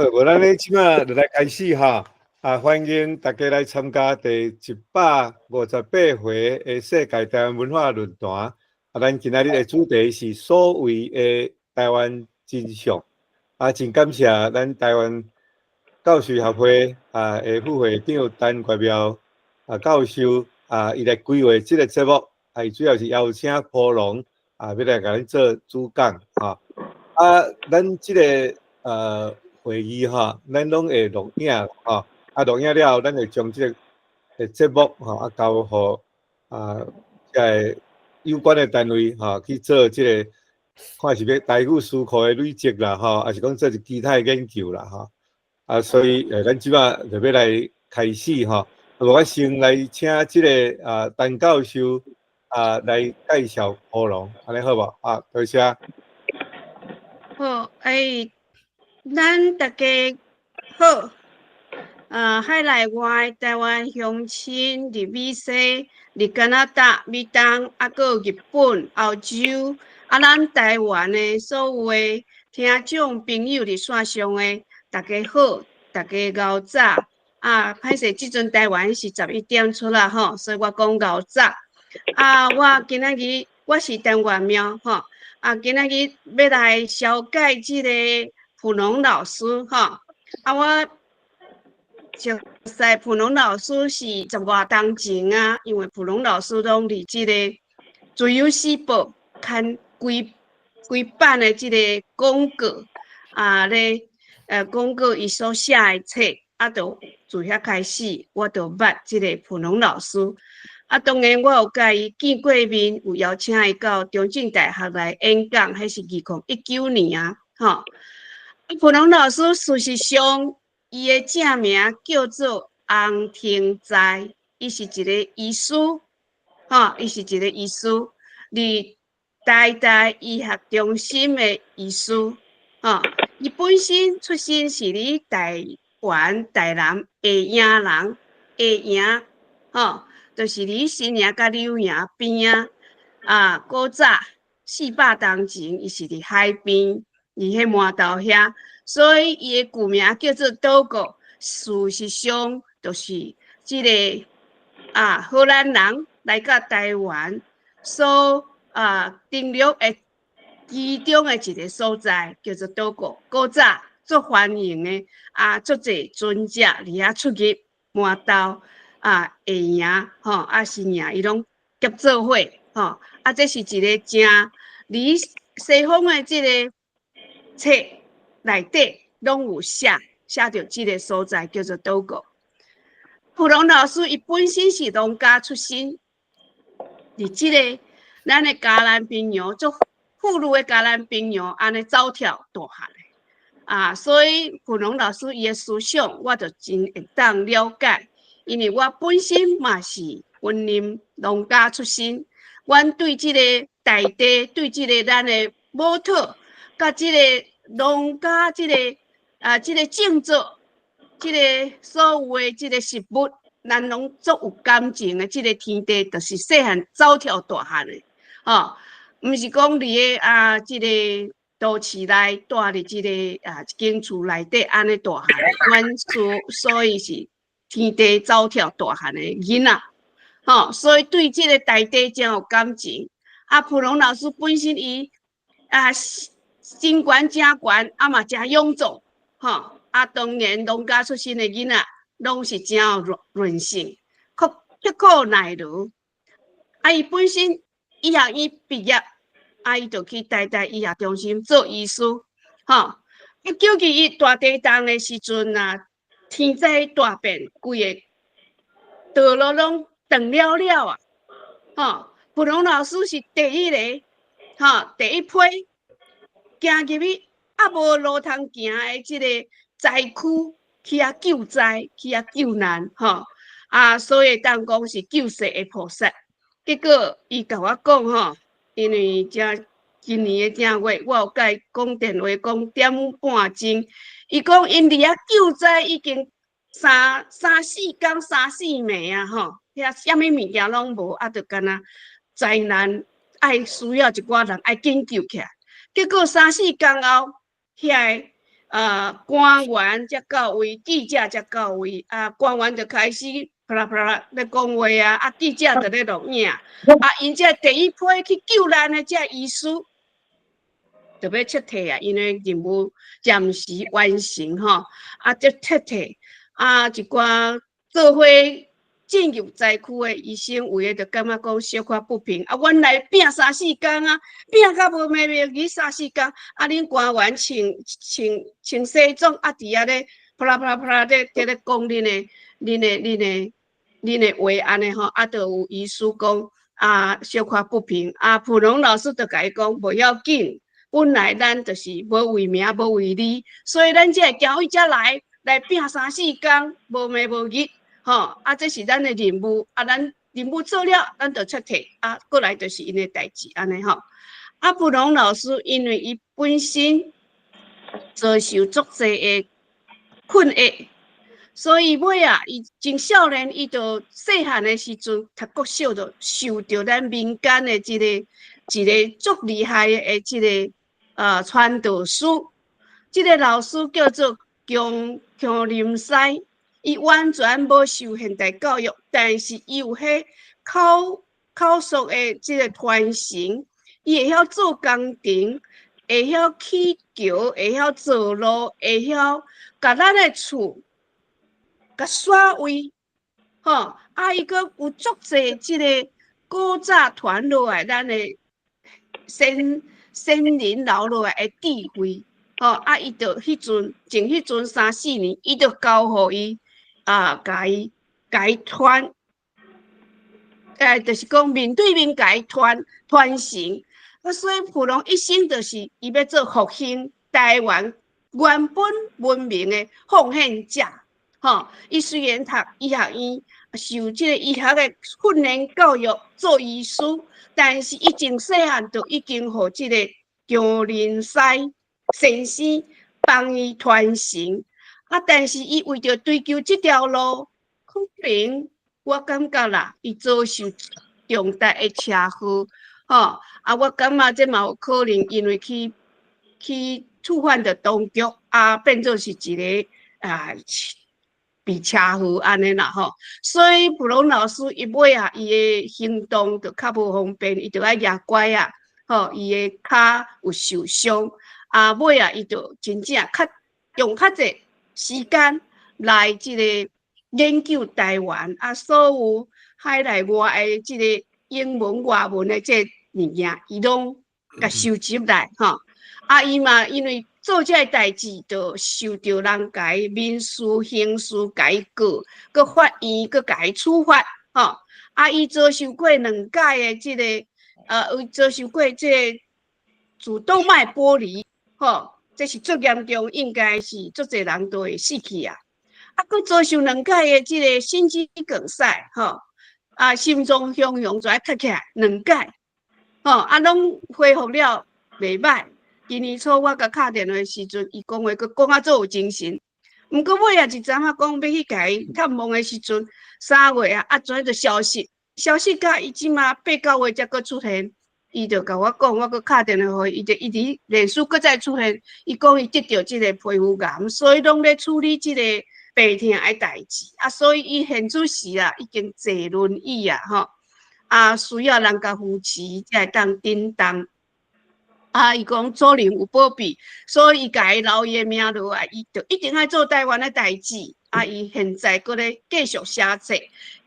无咱咧即马就来开始哈，欢迎大家来参加第158回的世界台湾文化论坛。咱今仔日的主题是所谓的台湾真相。真感谢咱台湾教授协会的副会长陈国苗教授伊来规划这个节目，伊主要是邀请普农要来甲咱做主讲哈。咱这个会议哈，咱拢会录影哈，录影了后，咱会将这个节目哈交互个有关的单位哈去做这个，看是要台语词库的累积啦哈，还是讲做一其他的研究啦哈。所以咱即马就要来开始哈。我先来请这个陈教授来介绍普农，安尼好无？多谢。好，咱大家好。海内外台湾乡亲伫美西、伫加拿大、美东，搁日本、澳洲，咱台湾的所有的听众朋友伫线上的，大家好，大家熬早。歹势，即阵台湾是11点出啦吼，所以我讲熬早。我今仔日我是陈月苗吼。今仔日要来小解即个普农老师吼。我熟悉普农老师是10外当前因为普农老师拢伫即个《自由时报》刊规版的即个广告咧广告伊所写的册就自遐开始，我就捌即个普农老师。当然我有甲伊见过面，有邀请伊到中正大学来演讲，迄是2019年吼。普农老师事实上，伊的正名叫做洪庭在，伊是一个医师，伊是一个医师，伫台大医学中心的医师，伊本身出身是伫台湾台南下营人，下营，就是伫新营甲柳营边古早400当前，伊是伫海边，伫迄码头遐。所以伊的旧名叫做岛国，事实上就是即个荷兰人来到台湾所登陆的其中的一个所在，叫做岛国。古早做欢迎的足侪船只伫遐出入码头下营新营，伊拢结做伙这是一个正离西方的即个册内底拢有写着即个所在叫做岛国。普农老师伊本身是农家出身，伫即个咱的嘉南平洋足富裕的嘉南平洋安尼走跳大汉所以普农老师伊的思想我就真会当了解，因为我本身嘛是云林农家出身，阮对即个大地，对即个咱的母土，甲即个农家即个种作，即个所有的即个食物，咱拢足有感情的。即个天地，就是细汉走跳大汉的，毋是讲伫个即个都市内住伫即个一间厝内底安尼大汉。阮所以是天地走跳大汉的囡仔，所以对即个大地真有感情。普农老师本身伊身悬真悬，嘛真勇壮，当然农家出身的囡仔，拢是真有韧性，刻苦耐劳。伊本身医学院毕业，伊就去台大医学中心做医师，究竟伊大地震的时阵天灾大变，规个道路拢断了了普农老师是第一个，第一批行入去无路通行的即个灾区去救灾，去救难，所以当讲是救世的菩萨。结果伊甲我讲因为今年的正月，我有甲伊讲电话，讲点半钟，伊讲因伫遐救灾已经三四天3、4暝遐啥物物件拢无，就干那灾难需要一寡人爱紧救起来。结果3、4天后，遐官员才到位，记者才到位，官员就开始啪啦啪啦咧讲话啊，记者就咧录影，因这第一批去救咱的这医师，就要撤退啊，因为任务暂时完成吼，就撤退，一寡做伙进入灾区的医生，有诶就感觉讲小可不平，原来拼3、4天拼到无命命去3、4天，恁官员穿西装，伫遐咧啪啦啪啦啪啦咧讲恁的话安尼吼，就有医师讲小可不平，普通老师就甲伊讲无要紧，本来咱就是无为名无为利，所以咱才会交伊遮来拼3、4天，无暝无日。这是咱的任务，咱任务做了，咱就撤退，过来就是因的代志，安尼吼。普通老师因为伊本身遭受足济的困厄，所以尾伊真少年，伊就细汉的时阵读国小就受到咱民间的一个足厉害的这个传道师，这个老师叫做姜林西。伊完全无受现代教育，但是伊有迄口述的即个传承，伊会晓做工程，会晓起桥，会晓造路，会晓甲咱的厝甲刷位，伊阁有足济即个古早传落来咱的先人留落来的智慧，伊就迄阵3、4年，伊就交互伊。甲伊传，就是讲面对面甲伊传承。所以普通一生就是伊要做复兴台湾原本文明的奉献者。伊虽然读医学院，受这个医学的训练教育做医师，但是伊从细汉就已经互这个姜林西先生帮伊传承。但是伊为着追求这条路，可能我感觉啦，伊遭受重大的车祸，我感觉这嘛有可能，因为去触犯着当局，变做是一个被车祸安尼啦吼。所以普通老师伊尾伊的行动就较无方便，伊就爱举拐伊的骹有受伤，尾伊就真正用较济时间来这个研究台湾所有海内外的这个英文外文的这物件，伊拢甲收集来伊嘛因为做这代志，就受到人甲伊民事、刑事甲伊告法院，甲伊处罚伊遭受过2届的这个遭受过这个主动脉剥离这是最严重，应该是足侪人都会死去啊！佮遭受2届的这个心肌梗塞，心脏汹涌就爱咳起来2届，拢恢复了袂歹。今年初我甲敲电话的时阵，伊讲话佮讲做有精神。毋过尾是昨仔讲要去甲伊探望的时阵，3月转就消息甲伊即马8、9月才佮出现。伊就甲我讲，我搁敲电话给伊，伊就一直连续搁再出现。伊讲伊得到这个皮肤癌，所以拢咧处理这个病痛的代志。所以伊现主时已经坐轮椅需要人甲扶持才会当振动。伊讲主人有保庇，所以伊甲伊留伊的名落来，伊就一定爱做台湾的代志。伊现在搁咧继续写册，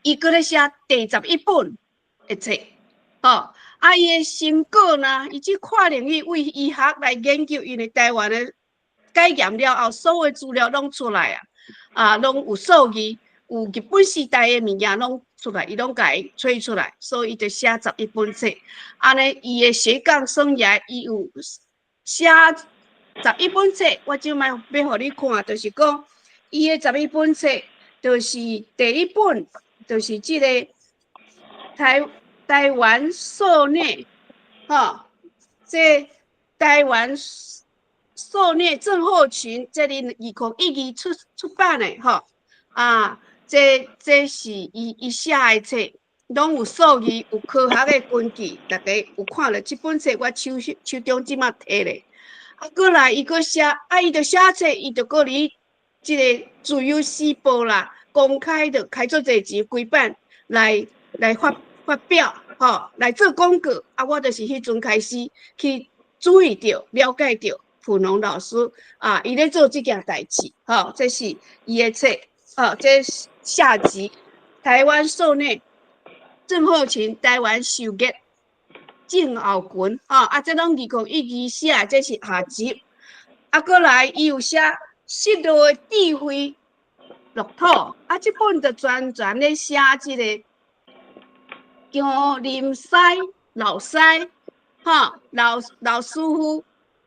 伊搁咧写第11本的册，伊的成果呢？伊即跨领域为医学来研究，因为台湾的解验了后，所有资料拢出来拢有数据，有日本时代的物件拢出来，伊拢甲伊吹出来，所以伊就写11本册。安尼，伊的斜杠生涯，伊有写11本册。我即摆要互你看，就是讲伊的11本册，就是第一本，就是即个台湾受虐，这台湾受虐症候群，这里2012出版的这是伊写的册，拢有数据，有科学的根据，大家有看了这本册，我手中即马摕咧，过来伊个写，伊就写册，伊就过哩即个自由时报啦，公开的开出侪钱几版来发表，来做广告。我就是迄阵开始去注意到、了解到普农老师伊咧做即件代志，这是伊的册，这下集台湾受内郑后勤台湾受业郑后群，这拢2012写，这是下集。过来伊有写失落的智慧乐土，这本就全咧写即个江林西老师，老师傅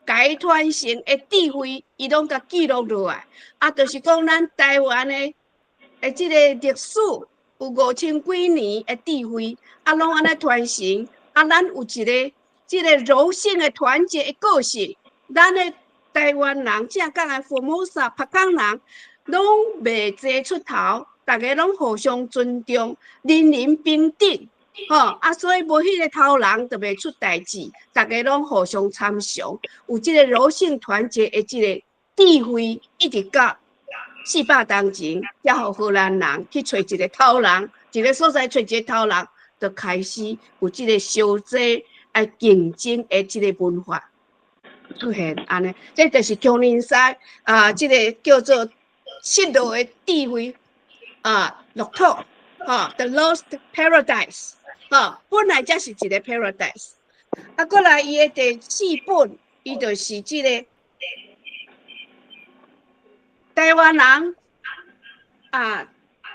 改传承的智慧，伊拢甲记录落来。就是讲咱台湾的即个历史有5000几年的智慧，拢安尼传承。咱有一个即个柔性的团结的个性，咱的台湾人正港的福摩萨北港人，拢袂济出头，大家拢互相尊重，人人平等。所以无迄个头人就袂出代志，大家拢互相参详，有即个柔性团结的即个智慧，一直到400当前，才互荷兰人去找一个头人，一个所在找一个头人，就开始有即个小济竞争的即个文化出现。安尼，这就是江林西即个叫做失落的智慧乐土The Lost Paradise。本来才是一个 paradise。过来伊的第4本，伊就是即个台湾人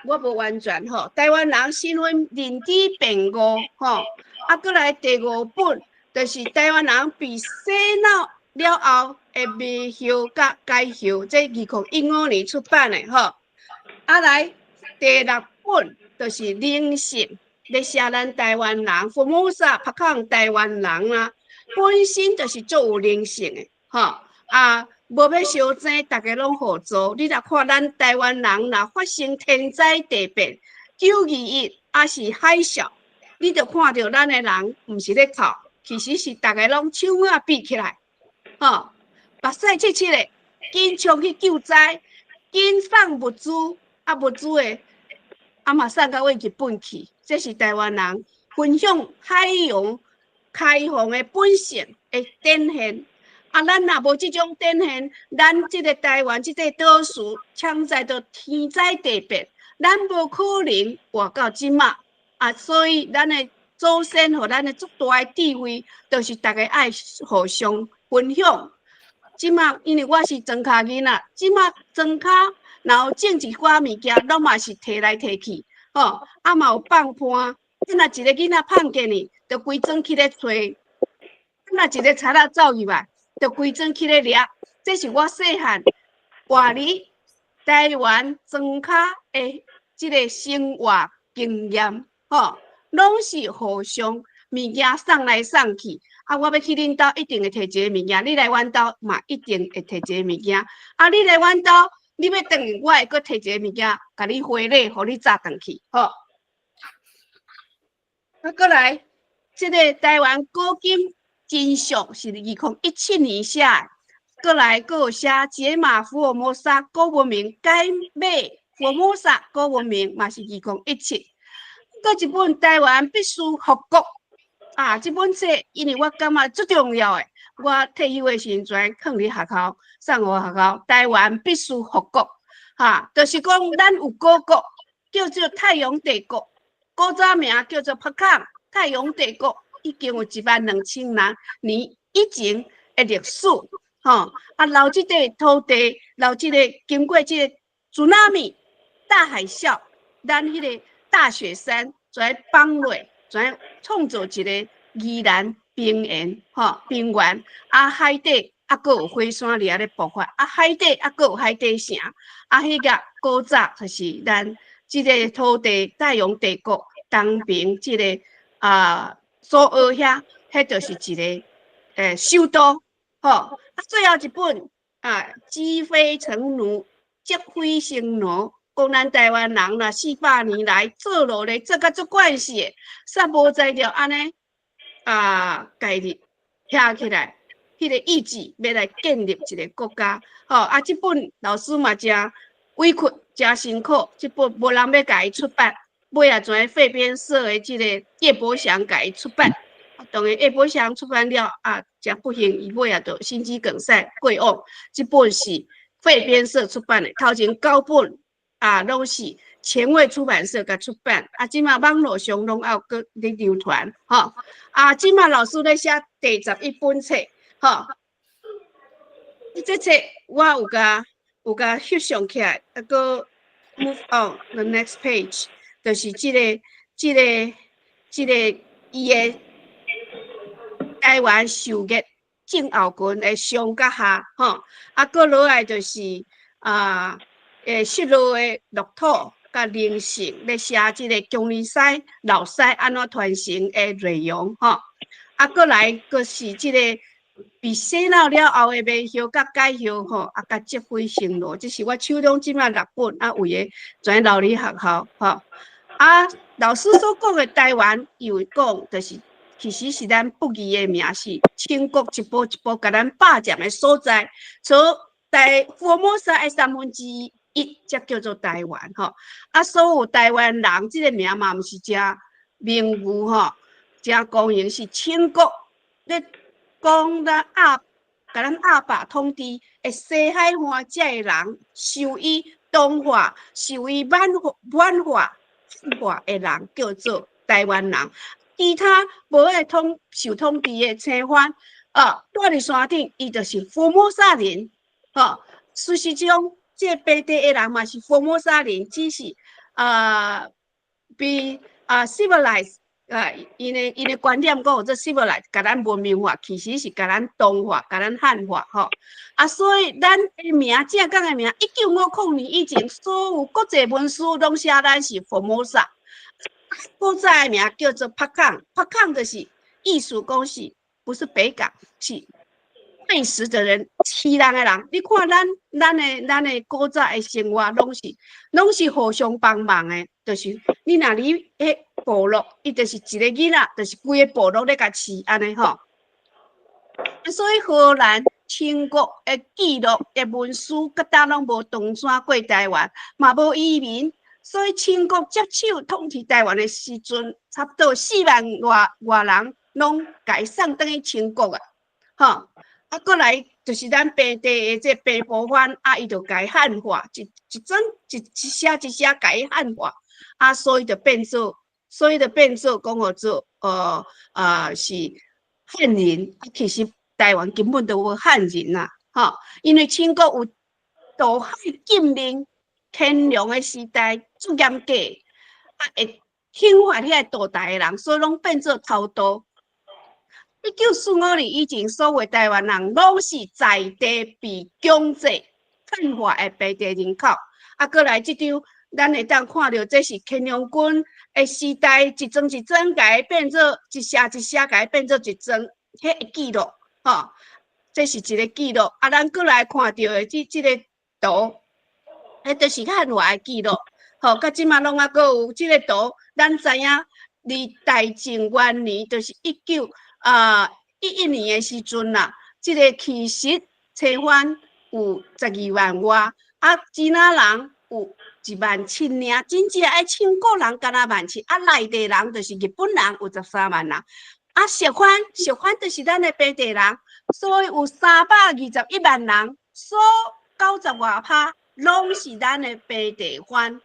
我无完全台湾人身份认知变误过来第5本，就是台湾人被洗脑了后的迷后甲改后，这2015年出版的来第6本，就是灵性。咧写咱台湾人，福摩萨北港台湾人本身就是足有灵性的，无要相争，大家拢合作。你若看咱台湾人若发生天灾地变、921是海啸，你就看到咱的人毋是咧哭，其实是大家拢手啊比起来，目屎切切的，紧冲去救灾，紧送物资，物资的嘛送到日本去。这是台湾人分享海洋开放的本性的展现。咱若无这种展现，咱这个台湾这个岛屿强在着天灾地变，咱无可能活到即马。所以咱的祖先和咱的足大的智慧，就是大家爱互相分享。即马因为我是庄脚囡仔，即马庄脚然后种一寡物件，拢嘛是摕来摕去。嘛有放伴，若一个囡仔胖见你，就规整去咧找；若一个贼仔走入来，就规整去咧掠。这是我细汉活哩台湾庄脚的即个生活经验，拢是互相物件送来送去。我要去恁兜，一定会摕一个物件；你来阮兜嘛，一定会摕一个物件。你来阮兜。你要转去，我会搁摕一个物件，甲你回礼，互你炸转去，过来，这个台湾古今真相是2017年写的。过来，搁有写解码福尔摩沙古文明改码福尔摩沙古文明，嘛是2017。搁一本台湾必须复国这本册，因为我感觉最重要的。我退休的时阵，放伫学校，送互学校。台湾必须复国，就是讲咱有古国，叫做太阳帝国，古早名叫做北港太阳帝国，已经有12000年以前的历史，留这块土地，留这个经过这个祖纳米大海啸，咱迄个大雪山全崩落，全创造一个宜兰。平原，平原海底搁有火山掠咧爆发，海底搁有海底城，迄个古早就是咱即个土地太阳帝国东边即个苏澳遐，迄就是一个首都，最后一本积灰成奴，积灰成奴，讲咱台湾人啦400年来做落咧，做甲足怪事诶，煞无才着安尼。概念写起来，迄个意志，要来建立一个国家。啊，这本老师嘛真委屈，真辛苦，这本无人要甲伊出版，尾啊全废编社的这个叶伯祥甲伊出版。当然，叶伯祥出版了啊，真不幸，伊尾啊就心肌梗塞过往。这本是废编社出版的，头前9本啊，拢是前卫出版社甲出版。啊，即马网络上拢有搁咧流传，啊，即马老师咧写第11本册，这册我有甲翕上起来，啊个 move on the next page， 就是伊的台湾受业症候群的上甲下，啊个落来就是失落的乐土甲灵性，咧写即个江里西老西安怎传承的内容，啊个来个是即个被洗脑了后的面向甲改向，啊甲积灰成路，这是我手中即马6本，啊为的全老师学校，啊老师所讲的台湾，有讲就是。其实是咱不义的名是清国一步一步甲咱霸占的所在，所福尔摩沙的1/3，才叫做台湾啊，所有台湾人这个名嘛，毋是真名誉真公营，是清国咧讲甲咱亚霸统治的西海岸遮的人，受伊同化、受伊满化的人，叫做台湾人。其他无爱受统治的青番，住伫山顶，伊就是福尔摩沙人，事实上，这本地的人嘛是福尔摩沙人，只是被civilized，因的观点讲做 civilized， 甲咱文明化，其实是甲咱同化、甲咱汉化，啊，所以咱的名正港的名，1950年以前，所有国际文书拢写咱是福尔摩沙。古早的名叫做帕康，帕康就是意思讲是，不是北港，是卖食的人、欺人的人。你看咱的古早的生活，拢是互相帮忙的，就是你若你迄部落，伊就是一个囡仔，就是规个部落咧甲饲安尼吼。所以荷兰、清国的记录的文书，甲当拢无动转过台湾，嘛无移民。所以清国接手统治台湾的时阵，差不多4万外人拢改送等于清国啊，啊，过来就是咱本地的这白部番，啊，伊就改汉化，一写一写改汉化，啊，所以就变做讲好做是汉人，啊，其实台湾根本都无汉人呐，因为清国有渡海禁令。乾隆的时代最严格，啊，会兴发遐渡台的人，所以拢变做偷渡。1945年以前，所有台湾人拢是在地被强制汉化的本地人口。啊，过来这张，咱会当看到，这是乾隆军的时代，一桩一桩改变做一写一写改变做一桩，迄记录，这是一个记录。啊，咱过来看到的这个图。迄就是汉化的记录，到即马拢阁有即个图，咱知影，离大正元年，就是1911年的时阵啦，即个其实青番有12万外，啊，支那人有17000尔，真正爱清国人敢若17000，啊，内地人就是日本人有13万人，啊，石番就是咱的本地人，所以有321万人，所90外%。拢是咱的本地番，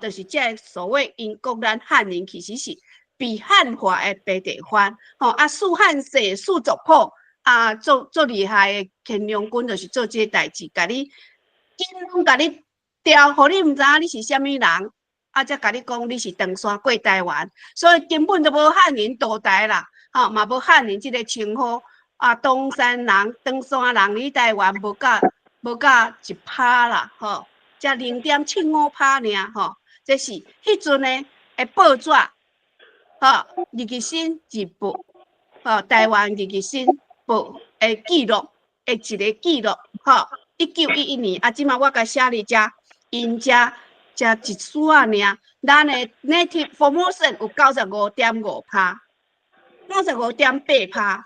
就是这所谓因讲咱汉人其实是被汉化的本地番，啊，蜀汉社、蜀族谱啊，做厉害的乾隆军就是做这代志，甲你因拢甲你调，互你毋知影你是啥物人，啊，才甲你讲你是唐山过台湾，所以根本就无汉人渡台啦，嘛无汉人这个称呼，啊，唐山人、唐山人离台湾无到1%啦，才0.75%尔，这是迄阵的报纸，日日新日报，台湾日日新报的记录的一个记录，1911年，啊，即马我甲写哩遮，因遮一丝仔尔，咱的 native Formosan 有95.5%，95.8%，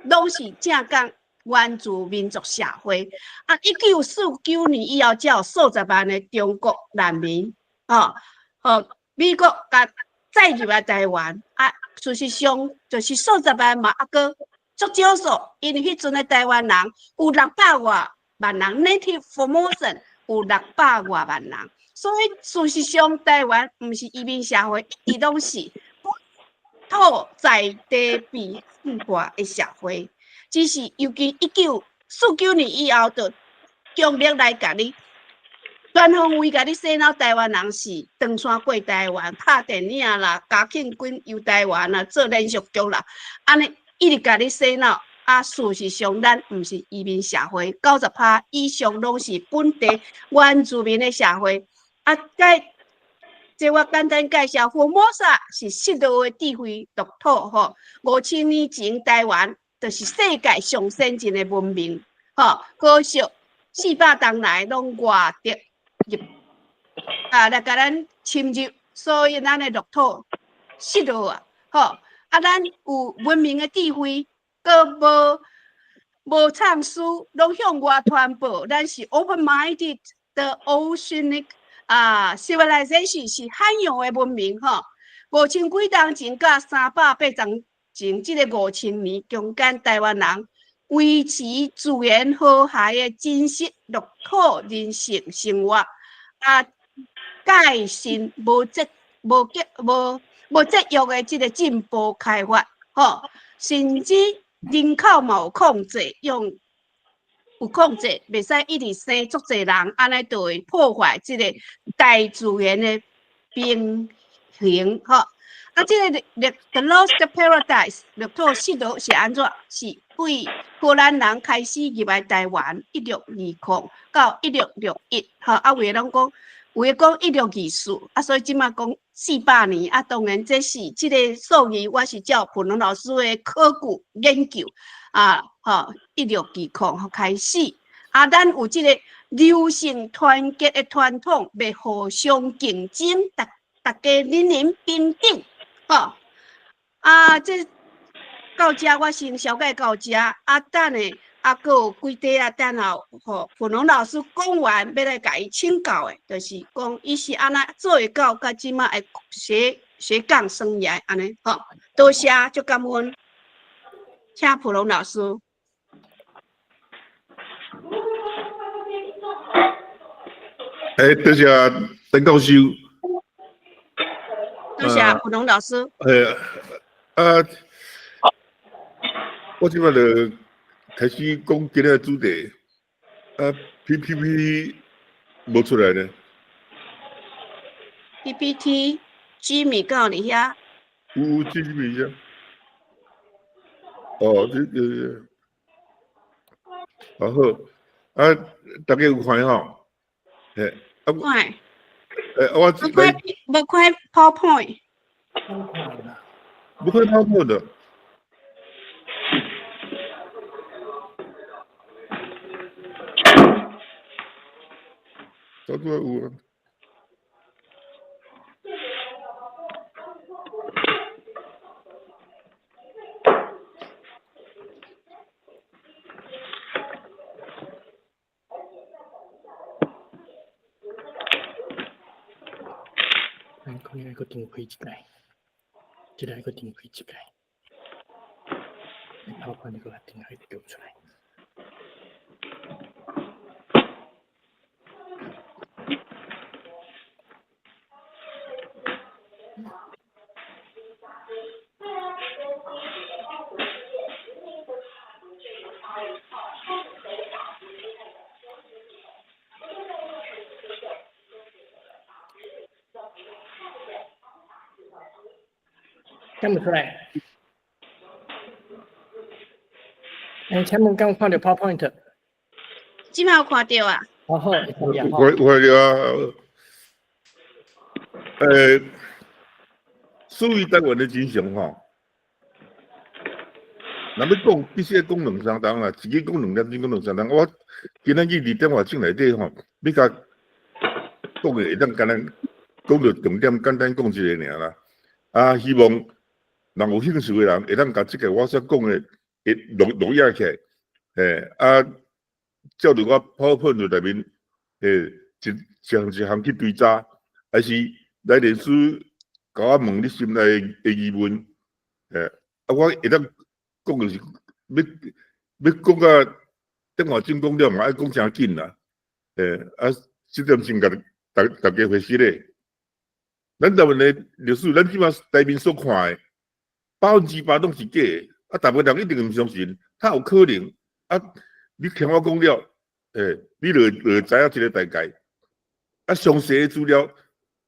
拢是正港原住民族社会。啊，1949年以后，才有数十万的中国难民，美国甲载入来台湾。啊，事实上就是数十万嘛，啊个足少数，因为迄阵的台湾人有600外万人 ，Native Formosan 有600外万人，所以事实上台湾毋是移民社会，一直拢是本土在地变化的社会。只是尤其1949年以后，就强力来甲你全方位甲你洗脑，台湾人是登山过台湾，拍电影啦，嘉庆君游台湾啦，做连续剧啦，安尼一直甲你洗脑。啊，事实上，咱毋是移民社会，90%以上拢是本地原住民的社会。啊，即我简单介绍，福摩萨是赤道的智慧国土吼。5000年前，台湾就是世界上先进的文明，可惜400年来拢外敌入来甲咱侵入，所以咱的乐土失落啊，咱有文明的智慧，佫无藏书，拢向外传播。咱是 open-minded 的 oceanic civilization 是海洋的文明5000几年前到380年前，这个5000年中间，台湾人维持自然和谐的真实乐土人性生活，改善无节约的这个进步开发，甚至人口嘛有控制，有控制，袂使一直生足侪人，安尼就会破坏这个大自然的平衡，这个The Lost Paradise 乐土失落是安怎？是对荷兰人开始入来台湾，1620到1661，有的讲1624，所以即马讲400年，当然这是这个数字，我是照普农老师的考古研究1620开始，咱有这个流行团结的传统，要互相竞争，大家人人平等，这到这我先小解到这，等下佫有几题等候普农老师讲完，要来甲伊请教的，就是讲伊是安那做会到，甲即马的斜杠生涯安尼，多谢，足感恩，请普农老师。多谢陈教授。多谢普农老师。我即摆就开始讲今日主题。PPT 无出来呢。PPT Jimmy 到你遐。有 Jimmy 呀。这好，大家有看吼？看。我无看 PowerPoint。不看 PowerPoint 的。早都有啊。可以个定开起来，这个个定开起来，包括那个定开丢出来。看不出来。前面刚看到 PowerPoint。即摆有看到啊？我看到啊。属于台湾的真相吼。若要讲，必须要讲2-3档啦，一个讲2点钟，讲2-3档。我今仔日2点外钟内底吼，要甲讲的会当简单讲到重点，简单讲一个尔啦。希望人有兴趣的人会当甲这个我所讲的会录影起来，照着我跑喷在内面，一项去追查，还是来历史甲我问你心内的疑问，我会当讲就是要讲到电话进攻了嘛，爱讲诚紧啦，这点先甲大家回息咧。咱台湾的历史，咱即马台面所看的，8%拢是假的，大部分人一定唔相信，他有可能你听我讲了，你就知影这个大概。详细的资料，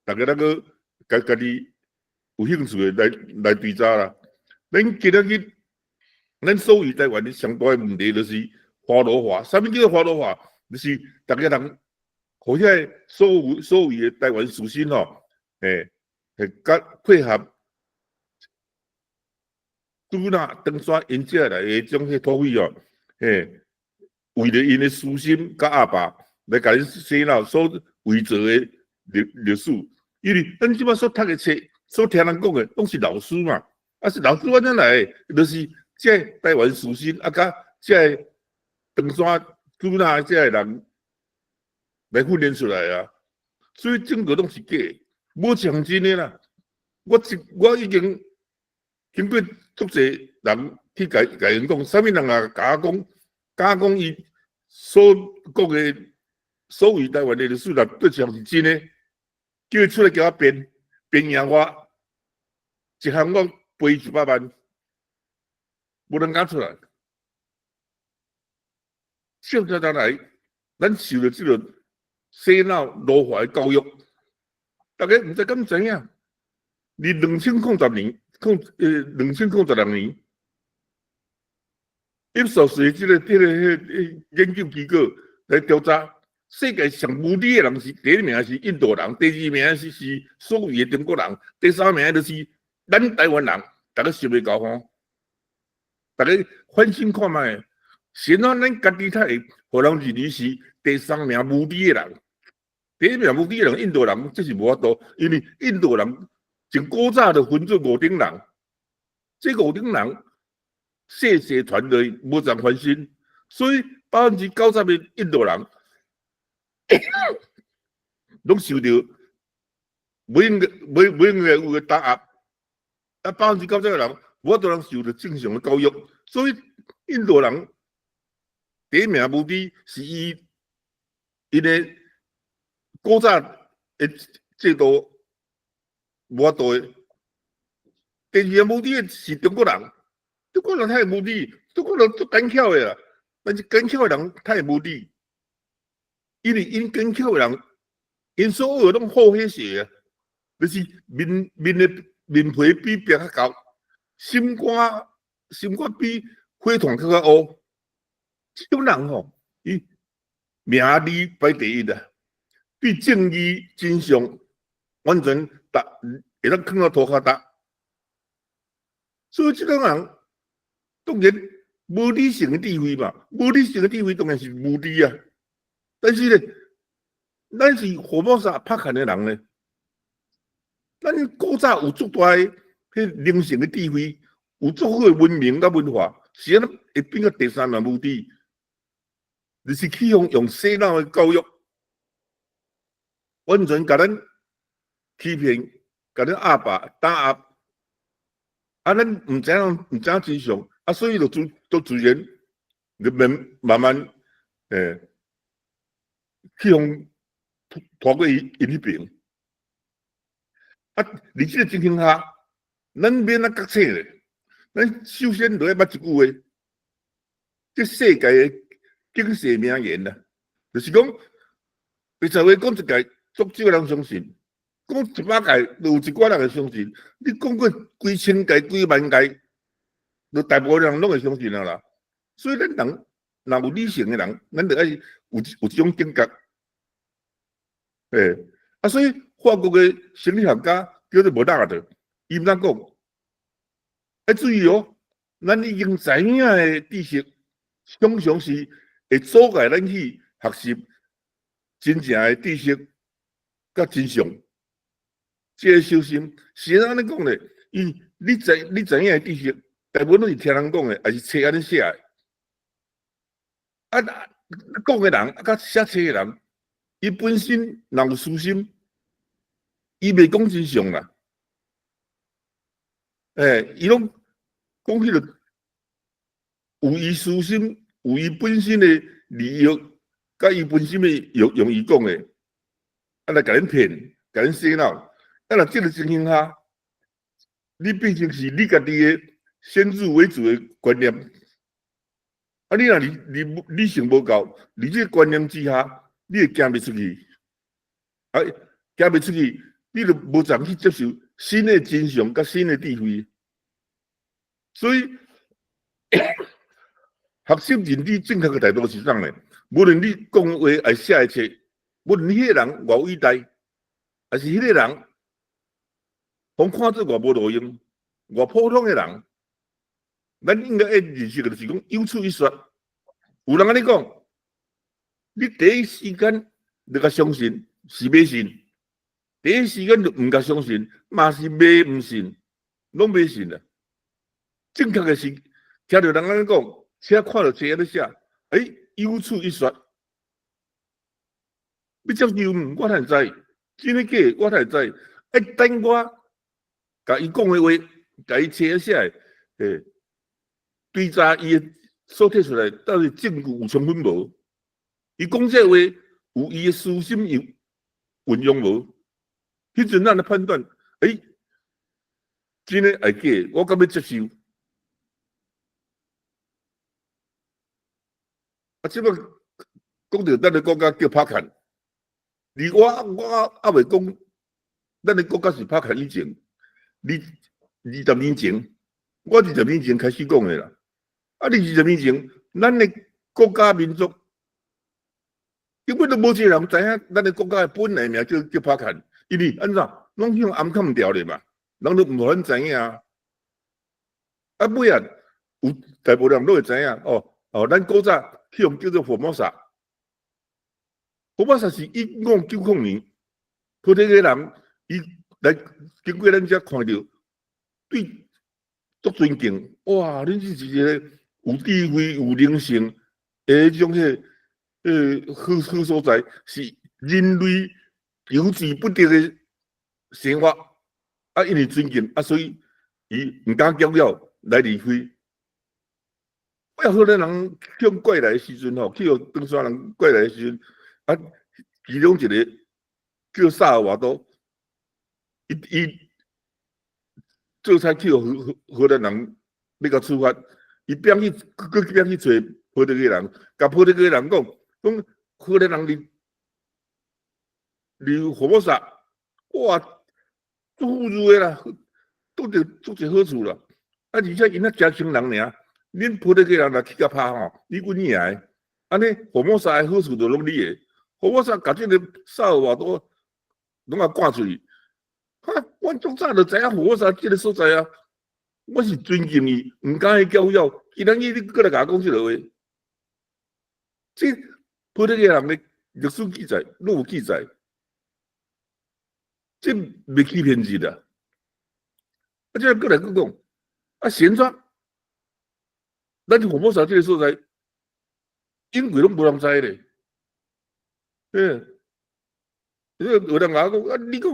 大家那个家己有兴趣的来追查啦。咱今仔日，咱所谓台湾的上大的问题就是华罗化。啥物叫做华罗化？就是大家人，好遐所谓的台湾属性吼，甲配合拄那登山引进来的种迄土匪哦，为了因的私心甲阿爸来甲你洗脑所伪造的历史，因为咱即摆所读的册、所听人讲的，拢是老师嘛，是老师安怎来的？就是这台湾属性甲这登山拄那这人来训练出来啊，所以整个拢是假的，无像真的啦。我已经经过足侪人去甲因讲，啥物人啊甲我讲伊所讲的所谓台湾的历史啦，对象是真的，叫伊出来叫我编赢我，一项我赔100万，无人敢出来。现在来，咱受了这个洗脑奴化的教育，大家唔知敢知影？你2002年，2002年，Ipsos 的这个研究机构来调查，世界上无理的人是第一名是印度人，第二名是所谓的中国人，第三名就是咱台湾人。大家想袂到吼，大家反省看卖，先让咱家己才会互人认为是第三名无理的人，第一名无理的人印度人，这是无法度，因为印度人。从古早就分做5种人，这5种人世世传来无常翻身，所以90%的印度人拢受到不应该有的打压，90%的人无多人受到正常的教育，所以印度人第一名目的是因的古早的制度。无法度的，第二个目的是中国人，中国人他的目的，中国人足奸巧的啦，但是奸巧的人他的目的，因为因奸巧的人，因所有拢好迄些，就是面皮比白较厚，心肝比火炭较乌，这种人吼，伊名利排第一的，对正义真相完全。会当放到涂骹搭，所以这种人当然无理性的智慧嘛，无理性的智慧当然是无理啊。但是呢，咱是火冒沙拍砍的人呢，咱古早有足大的迄灵性的智慧，有足好的文明甲文化，是安会变到第三名目的，就是去用洗脑的教育，完全甲咱。欺骗，甲咱阿爸打压，咱唔知真相，所以就自然就慢慢去用拖过因迄边。伫这个情形下，咱免觉醒咧，咱首先就要捌一句话，这世界的警世名言啦，就是讲，白话话讲一句，足少人相信。讲100届，有一寡人会相信；你讲过几千届、几万届，就大部分人拢会相信啦。所以咱人若有理性的人，咱就爱有这种警觉。所以法国的心理学家叫做莫纳德，伊怎讲？注意哦，咱已经知影的知识，常常是会阻碍咱去学习真正的知识甲真相。这个修心是安尼讲咧，你知影的知识，大部分都是听人讲的，还是册安尼写的。啊，讲的人甲写册的人，伊本身若有私心，伊袂讲真相啦。伊拢讲迄个有伊私心，有伊本身的利益，甲伊本身的用伊讲的，啊来甲恁骗，甲恁洗脑。啊，若即个情形下，你变成是你家己的先入为主的观念。啊，你若理性无够，你这个观念之下，你会行袂出去。啊，行袂出去，你就无怎去接受新的真相甲新的智慧。所以，学习认知正确的态度是啥呢？无论你讲话还写的册，无论迄个人偌伟大，还是迄个人，互看做偌无路用、偌普通的人，咱应该要认识的就是讲有处一说。有人安尼讲，你第一时间就甲相信是袂信，第一时间就唔甲相信，嘛是袂唔信，拢袂信啦。正确的是，听到人安尼讲，且看到册安尼写，有处一说。要接受我哪会知？真诶假我哪会知？等我甲伊讲诶话，甲伊册写诶，对查伊所提出来到底证据有充分无？伊讲这话有伊诶私心有运用无？迄阵咱来判断，真诶会假，我敢要接受。即摆讲到咱诶国家叫拍砍，而我还未讲，咱诶国家是拍砍以前，20年前，我20年前开始讲诶啦。啊，20年前，咱诶国家民族根本都无一个人知影，咱诶国家诶本来名叫拍砍，因为安怎，拢向暗藏掉咧嘛，人都唔互咱知影啊。啊，尾啊，有大部分人都会知影咱古早去用叫做佛摩萨，佛摩萨是1590年，菩提个人伊来经过咱遮看到，对足尊敬，哇！恁是一个有智慧、有灵性诶，迄种好所在，是人类求之不得的生活。啊，因为尊敬啊，所以伊唔敢搅扰来离开。我好多人向过来的时阵去互登山人过来的时阵，啊，其中一个叫萨尔瓦多，伊做菜去荷兰人要甲处罚，伊边去找葡萄牙人，甲葡萄牙人讲荷兰人离佛摩萨，哇，足富裕的啦，都着足侪好处啦。啊，而且因那诚亲人尔。恁葡萄牙人来去甲拍你阮赢的，安尼佛摩萨的好处就拢你的。佛摩萨甲这个萨尔瓦多拢啊赶出去，我足早就知影佛摩萨这个所在啊，我是尊敬伊，唔敢去搅扰。今仔日你过来甲我讲这个话，这葡萄牙人的历史记载拢有记载，这袂欺骗人的。啊，这过来讲，现在。咱佛摩萨这个所在，因为拢无人知咧。有人甲我讲，你讲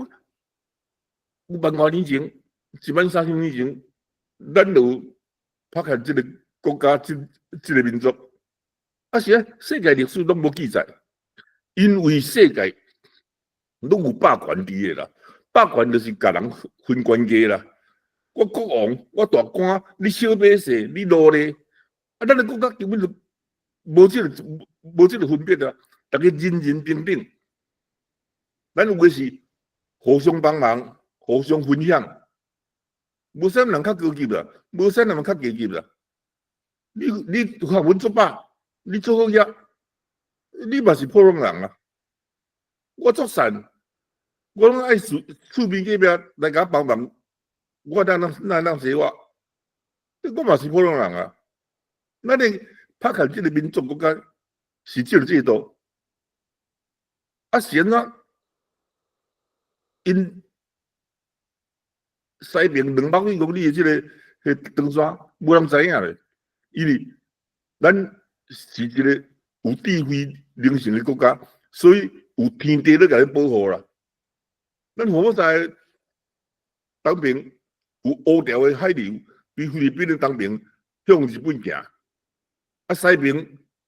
5万多年前，13000年前，咱就拍开这个国家，这个民族。是世界历史拢无记载，因为世界拢有霸权伫诶啦，霸权就是甲人分关系啦。我国王，我大官，你小百姓，你奴隶。咱的国家根本就无这个分别啊！大家人人平等，咱有的是互相帮忙、互相分享，无啥人较高级啦，无啥人较低级啦。你学文作饱，你做好业，你嘛是普通人啊。我作善，我拢爱厝边隔壁来甲我帮忙，我当生活，我嘛是普通人啊。咱的拍开这个民族国家是这个制度，现在因西边200几公里的这个长山，无人知影咧，因为咱是一个有智慧灵性的国家，所以有天地咧甲你保护啦。咱福摩沙的东边有乌条的海流，比菲律宾的东边向日本行，啊西边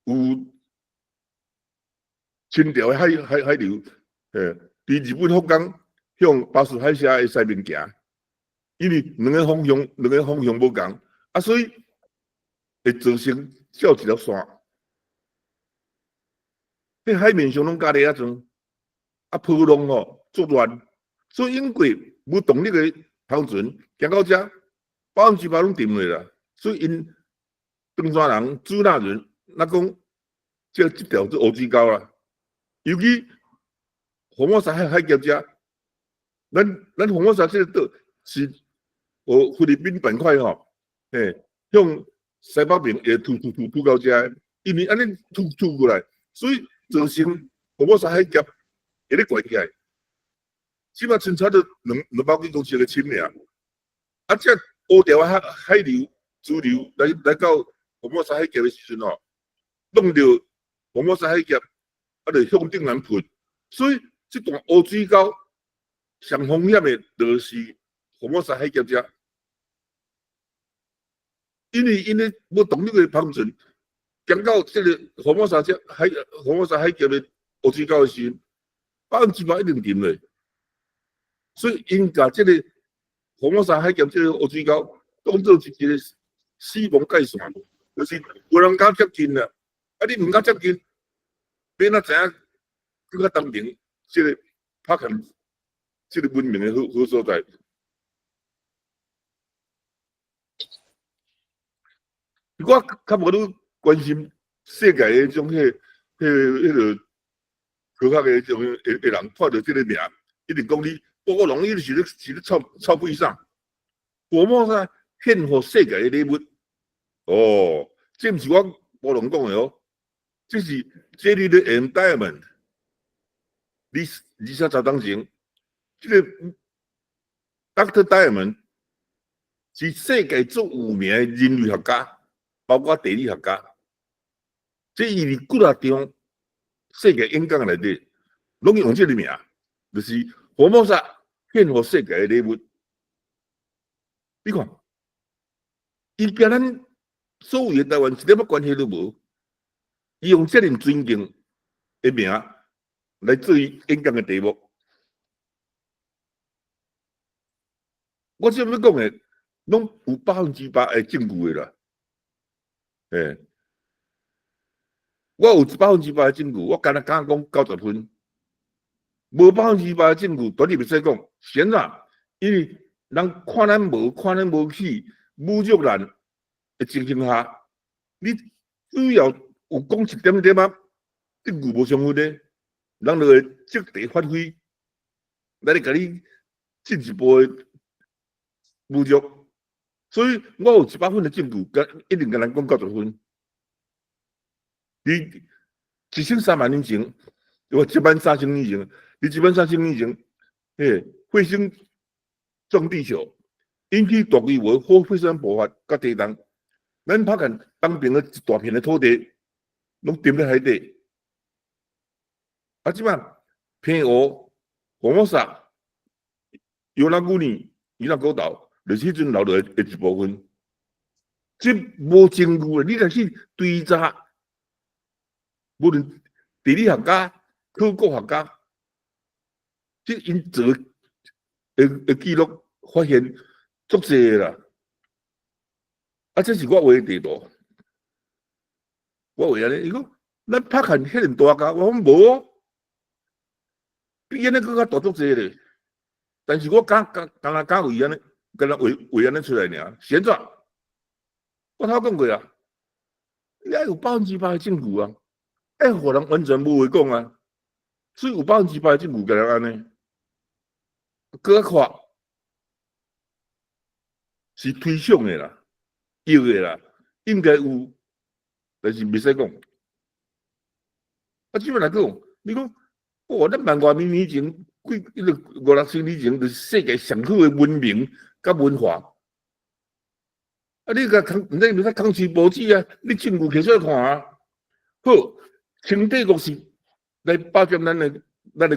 有清条的海流，比日本福冈向巴士海峡的西面行，因为两个方向无共，啊所以会造成少一条线。迄海面上拢加咧啊层，啊波浪吼作乱，所以英国无动力的航船行到遮，100%拢沉落啦。所以因登山人、主纳人，那讲这条是乌水沟啦。尤其福摩沙海峡遮，咱福摩沙这个岛是菲律宾板块吼，向西北面会吐到遮，因为安尼吐过来，所以造成福摩沙海峡会咧怪起来。起码清查到200几公尺的深尔，啊，这乌条海流主流来到福摩沙海峡的时阵吼，弄到福摩沙海峡，啊，就向顶南喷，所以这段乌水沟上风险的就是福摩沙海峡遮，因为无动力的航船行到这个福摩沙海峡的乌水沟的时候，100%一定沉嘞。所以因甲这个福摩沙海峡这个乌水沟当做一个死亡界线，就是无人敢接近啦。啊，你唔敢接近，变哪知影更较东边这个拍看这个文明的好所在。我较无愈关心世界的种迄个科学的种的人看到这个名，一定讲你。我容易是咧臭屁上，福摩沙献给世界的礼物。哦，这不是我无能讲的哦，这是这里的 endowment。20当前，这个 Dr. Diamond 是世界最有名的人类学家，包括地理学家。这伊伫几啊场世界演讲内底，拢用这个名，就是。福摩沙献给世界的礼物，你看，伊甲咱所有的台湾一点关系都无，伊用这样尊敬的名来做伊演讲的题目。我这要讲的，拢有100%的证据的啦。我有100%的证据，我敢若讲90分。无100%的证据，绝对袂使讲。显然，因为人看咱无起，侮辱咱的情形下，你只要有讲一点点啊，证据无充分的，人就会借题发挥，来甲你进一步的侮辱。所以我有100分的证据，一定甲人讲90分。你1300万年前，我13000年前。你13000年前，彗星撞地球，引起大规模火山爆发甲地动，咱拍看东边的一大片的土地，拢沉在海底。啊，即摆偏湖、福摩沙、尤拉古尼、伊拉古岛，就是迄阵留落的一部分。这无证据的，你若去追查，无论地理学家、考古学家。即因做的记录发现足济啦，啊，这是我画的地图，我画安尼，伊讲咱拍看迄阵大家，我讲无哦，比安尼更较大足济咧。但是我敢为安尼，敢若为安尼出来尔，现在我头讲过啊，你要有100%的证据啊，要互人完全无话讲啊，所以有100%的证据，敢若安尼。搁看是推想的啦，有的啦，应该有，但是袂使讲。啊，即摆来讲，你讲，哇，咱万外年前，50-60年前，就是世界上好的文明甲文化。啊，你甲你使空取报纸啊，你证据摕出来看啊。好，清帝国是来霸占咱的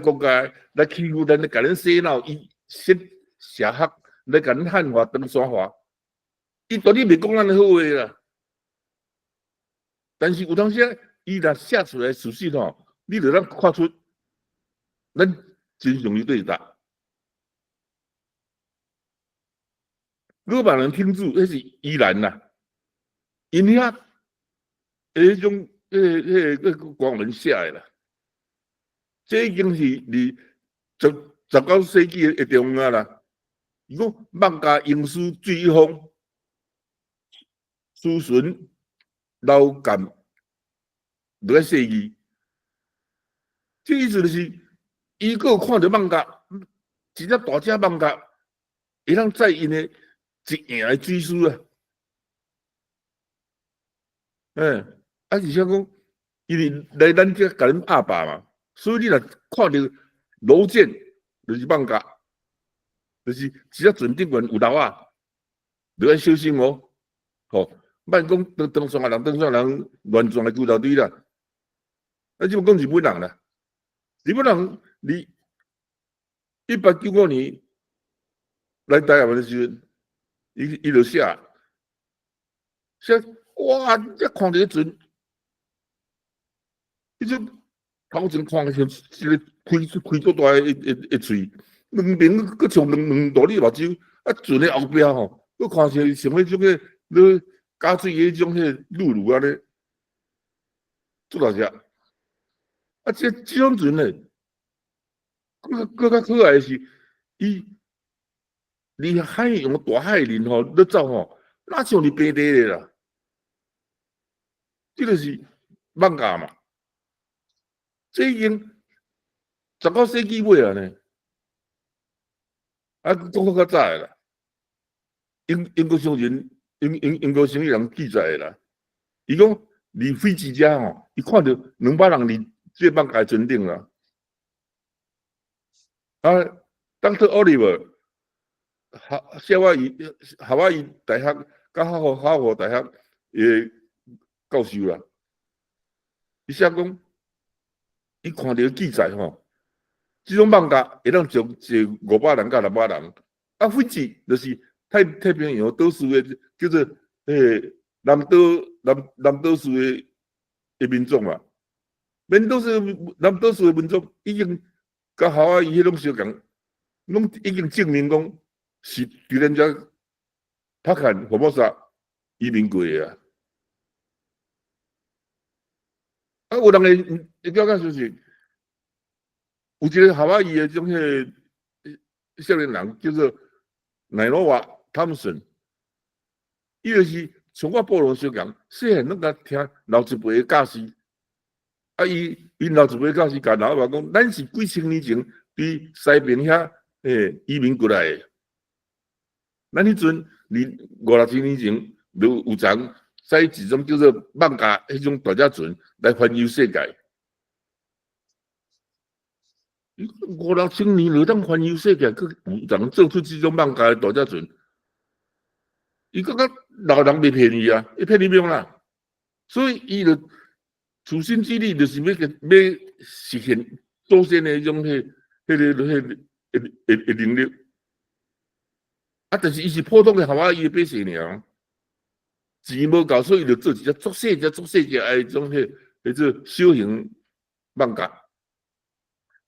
国家，来欺负咱，甲咱洗脑，伊设社学来甲咱汉化、唐山化，伊绝对袂讲咱的好话啦。但是有当时伊若写出来事实吼，你就咱看出咱真相于对答。罗马人听住，那是伊兰呐，因遐迄种光文写的啦，这已经是19世纪的中啊啦。伊讲孟加英书最风，书纯老干，落来世纪。这意思就是，伊个看到孟加，一只大只孟加，会当载因的一赢的水书啊。而且讲，因为来咱这甲恁压霸嘛，所以你若看到罗建，就是孟加，就是一只船顶悬有漏啊，你要小心哦。吼，莫讲登山人乱撞来救到底啦。啊，即么讲日本人啦，日本人你1895年来台湾的时阵，伊就写，哇，一看到迄阵。迄阵头前看像一个开足大个喙，两边佫像两大粒目睭，啊，船的后壁吼，佫看像迄种个咧加水迄种露露安尼，足大只。啊，这种船呢，佫较可爱是，伊离海用大海林吼，咧走吼，哪像你平地的啦？这就是艋舺嘛。这已经19世纪尾啊呢，啊，讲较早的啦。英国商人、英国生意人记载的啦。伊讲，离飞机遮吼，伊看到200人伫这艋舺船顶啦。啊 ，Dr. Oliver， 夏威夷大学甲哈佛大学的教授啦，伊写讲。伊看到记载吼，这种艋舺会当坐500人到600人，啊，飞机就是太平洋岛屿的叫做南岛屿的民众嘛，南岛屿的民众已经甲夏威夷迄种相共，拢已经证明讲是伫咱遮帕坎福摩沙移民过的啊。啊，有人会了解就是，有一个夏威夷的种少年人叫做奈罗瓦汤姆森，伊就是像我部落相共，细汉拢甲听老一辈的教师，啊，伊老一辈教师甲老话讲，咱是几千年前伫西边遐移民过来的，咱迄阵5、6千年前就有曾使一种叫做艋舺迄种大只船来环游世界。5、6千年就当环游世界，佮有人做出这种艋舺的大只船，伊感觉老人袂骗伊啊，会骗你命啦。所以伊就处心积虑，就是要实现祖先的迄种能力。啊，但是伊是普通的夏威夷的百姓尔。钱无够，所以就做一只足细只的迄种做小型艋舺，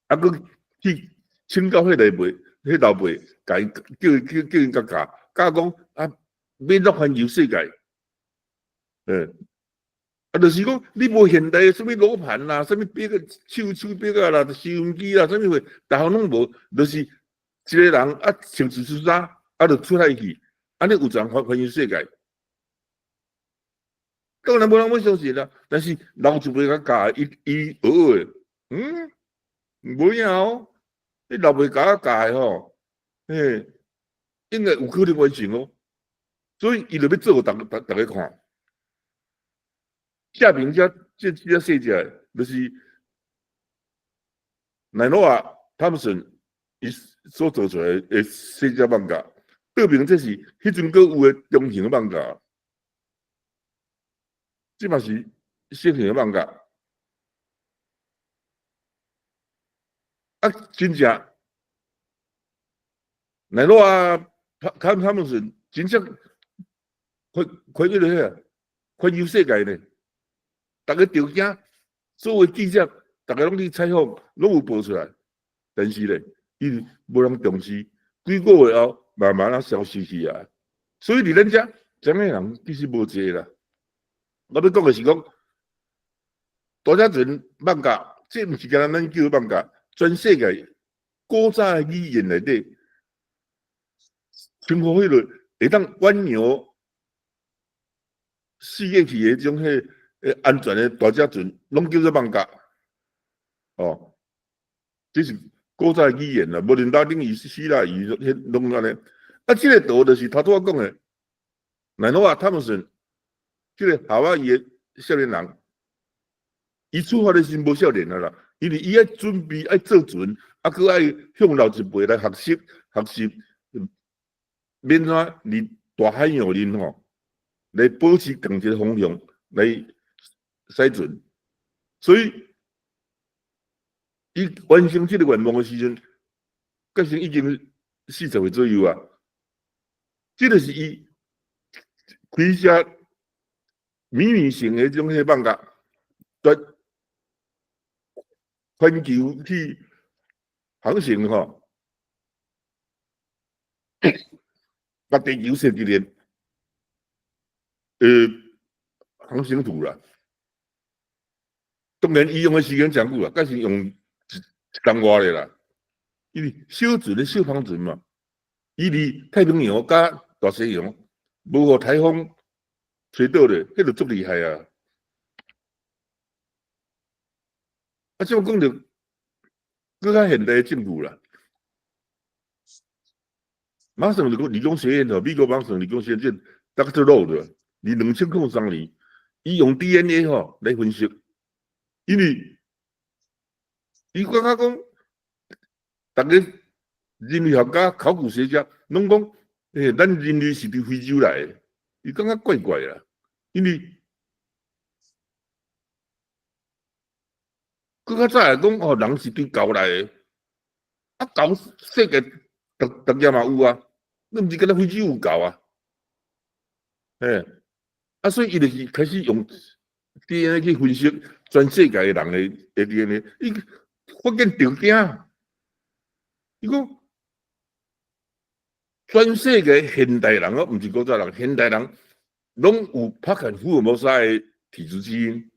啊，佮去请教迄老辈，甲伊叫因教讲啊，免落环游世界，啊，就是讲你无现代什么罗盘啦，什么手表啊啦，收音机啦，什么货，逐项拢无，就是一个人啊穿一出衫，啊，就出海去，安尼有人环游世界。当然无人要相信啦，但是老一辈甲教伊学的，无影哦，你老辈甲教的吼，应该有可能完成哦，所以伊就要做互大家看。下面这细节就是奈罗瓦汤姆森伊所做出来的细只艋舺，证明这是迄阵佫有的中型艋舺。这嘛是小型的艋舺，啊，真正，奈落啊，他们是真正看迄个环游世界呢，大家条件，所有记者，大家拢去采访，拢有报出来，但是咧，伊无人重视，几个月后慢慢啊消失去啊。所以伫咱遮，这样的人其实无济啦。我要讲的是讲，大家阵放假，这毋是干咱叫放假，全世界古早的语言内底，称呼迄个会当豢养四个去的种安全的大家阵，拢叫做放假。哦，这是古早的语言啦，无论拉丁语、希腊语，拢安尼。啊，这个道就是头拄我讲的，奈诺啊，他们是这个夏威夷的少年人，伊出发的时无少年啦，因为伊爱准备爱做船，啊，佮爱向老一辈来学习，免怎伫大海洋里吼，来保持同一个方向来驶船，所以伊完成这个愿望的时阵，决心已经40岁左右啊。这就是伊开车迷性的这种放假，环球去航行吼，把地球设计连航行图啦。当然，伊用的时间长久啦，但是用一冬外的啦，因为小船的小方船嘛，伊离太平洋甲大西洋无互台风吹倒咧，迄个足厉害啊！啊，这样讲着更较现代的政府啦。马上理工学院吼，美国马上理工学院 Dr. Rhodes， 2003年，伊用 DNA 吼来分析，因为伊感觉讲，大家人类学家、考古学家拢讲，咱人类是伫非洲来的，伊感觉怪怪啦，因为更较早来讲，哦，人是对狗来的，啊，狗世界逐家嘛有啊，你毋是敢若非洲有狗啊，啊，所以伊就是开始用 DNA 去分析全世界的人的 DNA， 伊发现条件，伊讲全世界现代人哦，毋是古早人，现代人拢有帕肯福尔摩沙的体质基因。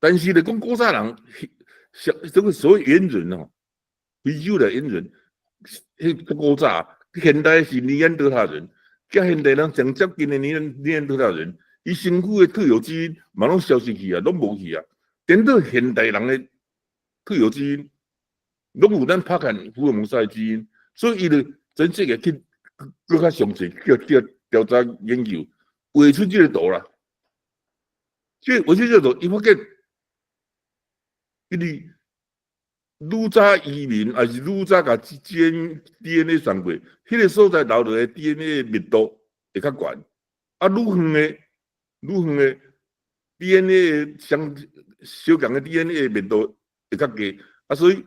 但是咧，讲古早人，这个所谓猿人哦，非洲的猿人，迄古早，现代是尼安德塔人，甲现代人上接近的尼安德塔人，伊身躯的特有基因嘛拢消失去啊，拢无去啊。等到现代人的特有基因，拢有咱帕肯福尔摩沙的基因，所以伊就全世界去更较详细去调查研究，画出这个图啦。所以画出这个图，伊发现。因为愈早移民，还是愈早甲基因 DNA 传过，迄个所在留落的 DNA 密度会较悬，啊，愈远的 DNA 小强的 DNA 密度会较低，啊，所以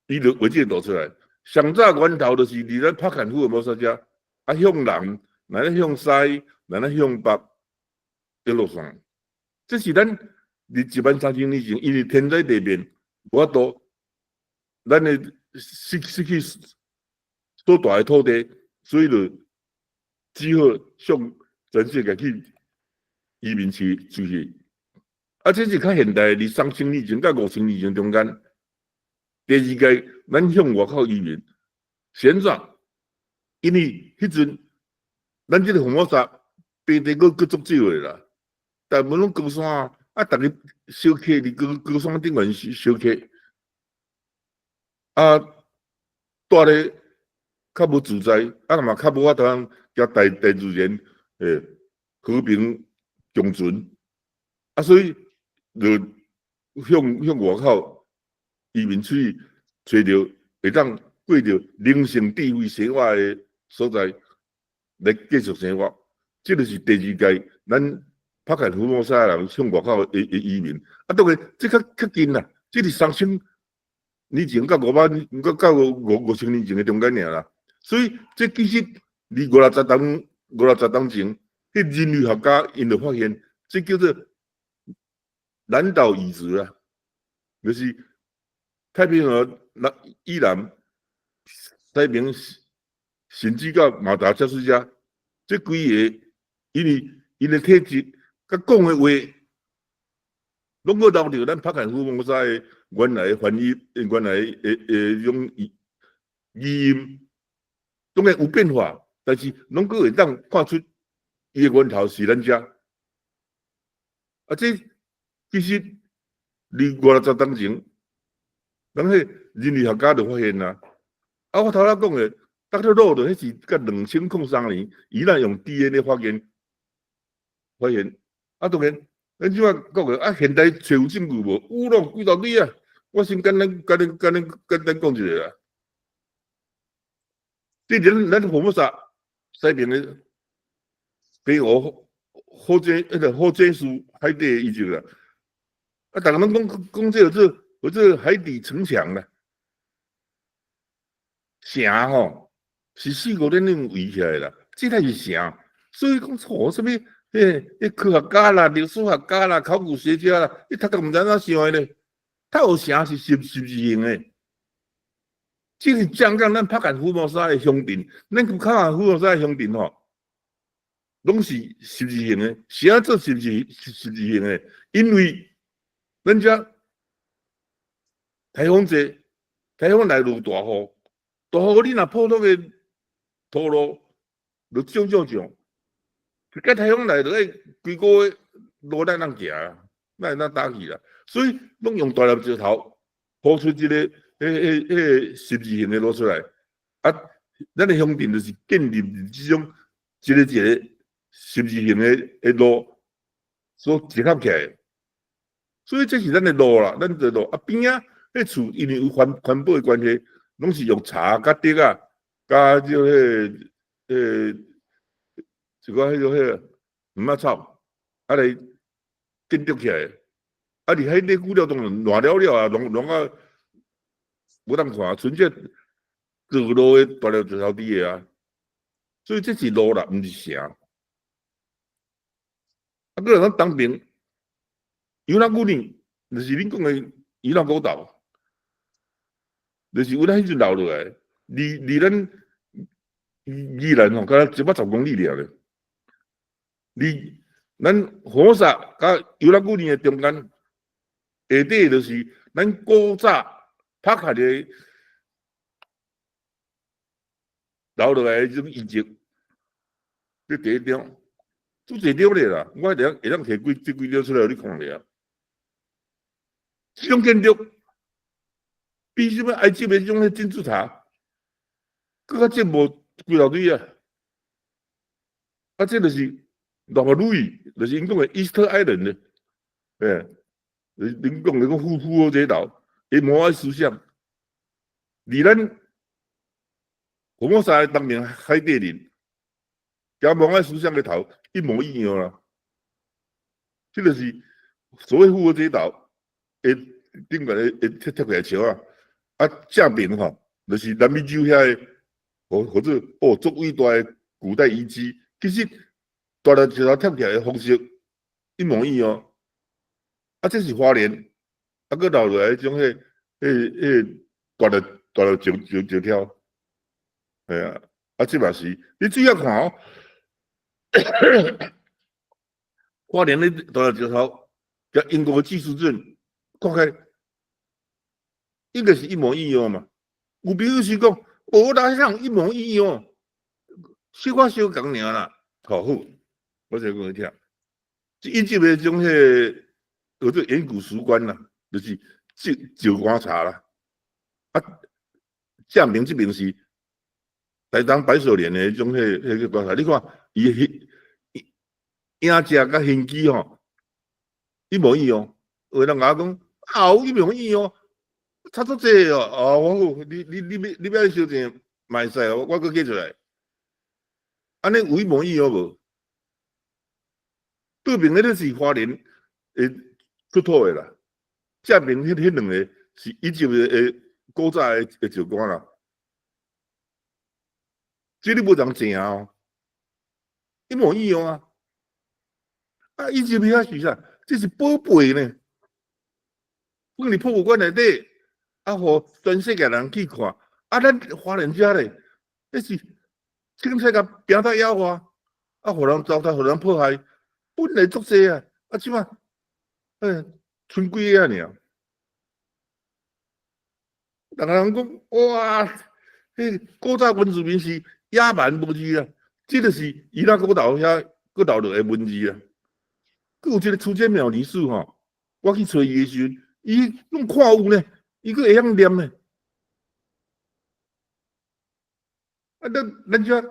伊就画这个图出来。上早源头就是伫咱帕肯福尔摩沙遮，啊，向南，来咱向西，来咱向北，一路上，这是咱。13000年前，因为天灾地变，无法度，咱的失去所大的土地，所以就只好向全世界去移民出去。啊，这是较现代的，3000年前到5000年前中间，第二届咱向外口移民，现在因为迄阵咱这个福尔摩沙平地佫足少的啦，大部分拢高山。啊！逐个小客伫高山顶面小客，啊，住咧较无自在，啊嘛较无法度甲大自然和平共存，啊，所以就向外口移民出去，找着会当过着灵性智慧生活的所在来继续生活。这就是第二届咱。帕肯福尔摩沙人向外口移民，啊，当然这较近啦，这是年前到5千年前的中间尔啦。所以这其实离50年前，迄人类学家因就发现，这叫做南岛语族啦，就是太平洋以南、太平甚至到马达加斯加，这几个因的体质甲讲的话，拢个留着咱帕坎福蒙沙的原来的翻译、原来的种语音，当然有变化，但是拢个会当看出伊的源头是咱遮。啊，这其实离50年前，咱迄人类学家就发现啦。啊，我头仔讲的，Dr. Rowe 迄是甲2003年，伊若用 DNA 发现。啊，当然，咱即摆讲的啊，现代找有证据无？有咯，几大堆啊！我先简单讲一个啦。这咱福摩萨西边的北欧火箭树海底的遗迹啦。啊，大家拢讲这有这海底城墙啦。城吼是4、5年种围起来啦，这才是城。所以讲错什么？科学家啦、历史学家啦、考古学家啦，你读个唔知哪想的咧？它有城是实质性的，这是讲咱帕坎福摩沙的乡镇，咱帕坎福摩沙的乡镇吼，拢是实质性的，啥做实质性的？因为咱遮台风济，台风来落大雨，你若普通的土路，就涨。甲台风来，就爱规个月路咱人行啊，咱会当打去啦。所以拢用大粒石头铺出一个十字形的路出来。啊，咱的乡镇就是建立这种一个十字形的路所结合起来。所以这是咱的路啦，咱的路啊边啊，迄厝因为有环保的关系，拢是用茶甲竹啊，加就一个迄个毋捌草，啊来建筑起来，啊伫海底久了当然烂了啊，弄啊无当看，纯粹走路的大了石头底的啊，所以这是路啦，毋是城。啊，个咱当兵，有哪古年，就是恁讲的伊朗古道，就是有咱迄阵留落来，离咱宜兰吼，敢110公里了咧。咱火萨甲游览古年的中间，下底就是咱古早拍下的留落来的这种遗迹，这第一张，做侪张咧啦，我会当摕几张出来，你看咧啊。这种建筑比什么埃及的这种金字塔，更加进步几大堆啊！啊，这就是。罗马路易就是因讲的 Easter Island 咧，恁讲的个复活节岛，伊摩埃思想，离咱福摩沙当年海底人，加摩埃思想的头一模一样啦。这就是所谓复活节岛的顶个的贴块桥啊，啊正面吼，就是南美洲遐的，或者足伟大的古代遗迹，其实。大粒石头贴起来的方式一模一样，啊，这是花莲，啊，佮留落来种大粒石条，系啊，啊，这嘛是，你主要看哦，花莲的大粒石头，甲英国的技术证看开，应该是一模一样嘛。有朋友是讲，无哪像一模一样，小可小共尔啦，好。我再讲你听，伊即个种叫做远古石棺啦，就是石棺茶啦。啊，正面这边是台东百寿年的种个棺材，你看伊影只甲形机吼一模一样。有人甲我讲啊，一模一样，差足济哦。哦，我你要修正卖使，我搁寄出来。安尼有一模一样无？对面那个是花莲诶出土的啦，正面迄两个是以前的古早的石棺啦，这你无人正哦，一模一样啊。啊，伊入遐是啥？这是宝贝呢，放伫博物馆内底，啊，互全世界人去看。啊，咱华人遮咧，这是清彩甲拼到妖化，啊，互人糟蹋，互人迫害，本来足济啊，啊，即摆，剩几个尔。人人讲哇，迄古早文字面是野蛮无字啊，这就是伊拉古岛遐佫留落来文字啊。佫有一个出这妙历史吼，我去找伊的时阵，伊拢看有呢，伊佫会晓念呢。啊，咱遮去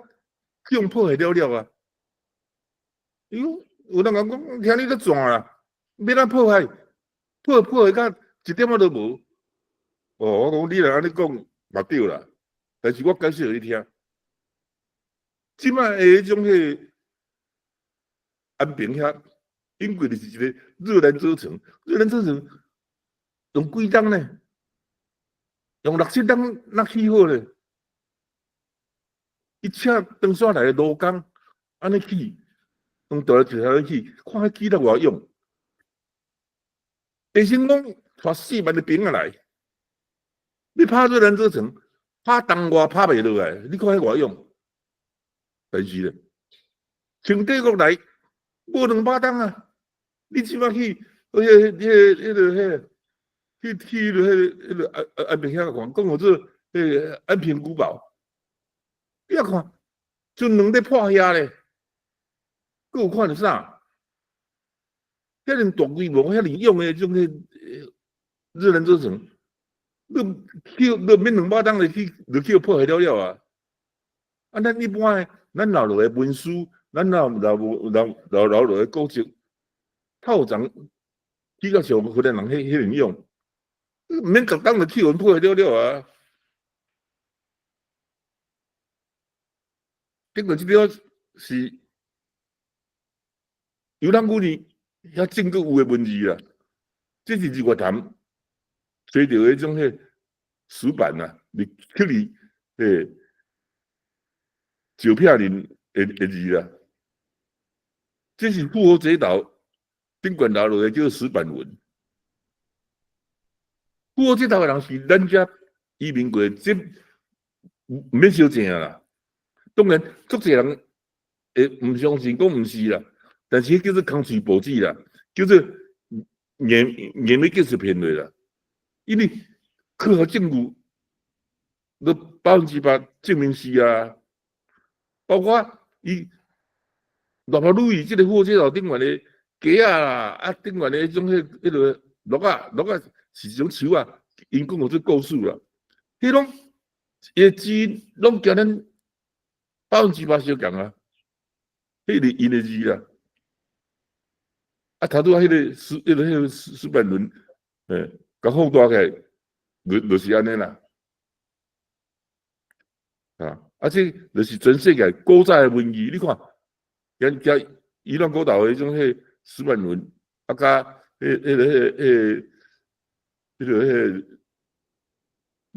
用破坏了了啊！有人讲听你咧转啦，要咱破坏，破坏甲一点仔都无。哦，我讲你若安尼讲嘛对啦，但是我解释互你听，即摆的迄种安平遐，因为就是一个热兰遮城，热兰遮城用几冬呢？用6、7冬那起好咧。伊请登山来的劳工，安尼去，用倒来一条去，看迄记录偌用。地心讲带4万的兵啊来，你拍热兰遮城，拍东外拍袂落来，你看迄偌用。但是咧，清帝国来无200冬啊，你即摆去，安平遐看，讲我这安平古堡。你啊看，就两块破遐咧，佫有看到啥？遐尼大规模、遐尼用的种热兰遮城，你免200冬就去破坏了啊！啊，咱一般的，咱留落来文书，咱留落来古籍，透长比较少，可能人迄种用，免10冬就去破坏了啊！结果这条是游览古里遐正个有的文字啦，这是日月潭找到迄种石板啊，去里石片林的字啦，这是复活节岛顶管留落来叫石板文。复活节岛的人是咱遮移民过，这唔免小正啦。当然，足侪人会唔相信，讲唔是啦。但是迄叫做空嘴报纸啦，叫做言语技术骗来啦。因为科学证据都100%证明是啊。包括伊大炮路伊即个火车头顶面的鸡啊啦，啊顶面的迄种迄落鹿啊是一种树啊，因讲有这故事啦。迄种伊字拢惊咱100%相共啊，迄个因的字啦。啊，头拄啊，迄个石板轮，甲放大起来，就是安尼啦。啊，这就是全世界古早的文字，你看，加伊朗古岛的迄种石板轮，啊，加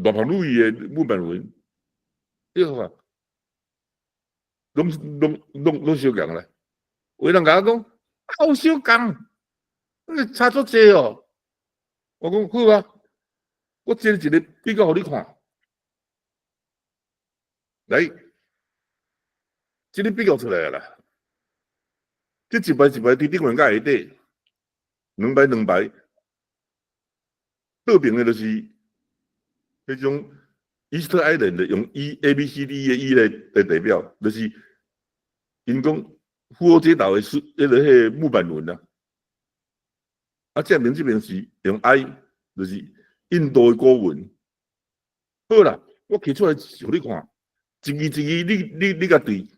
大鹏路易的木板轮，你看，拢相共啦。有人甲我讲，有相共，差足济哦。我讲好啊，我这一个比较互你看。来，这个比较出来啦。这一排伫顶面甲下底，2排，倒边的就是迄种 Easter Island 的用 ABCD 的 E 来代表，就是因讲复活节岛的迄木板文啊。啊，这边是用 I， 就是印度的古文。好啦，我摕出来互你看。一字你甲对，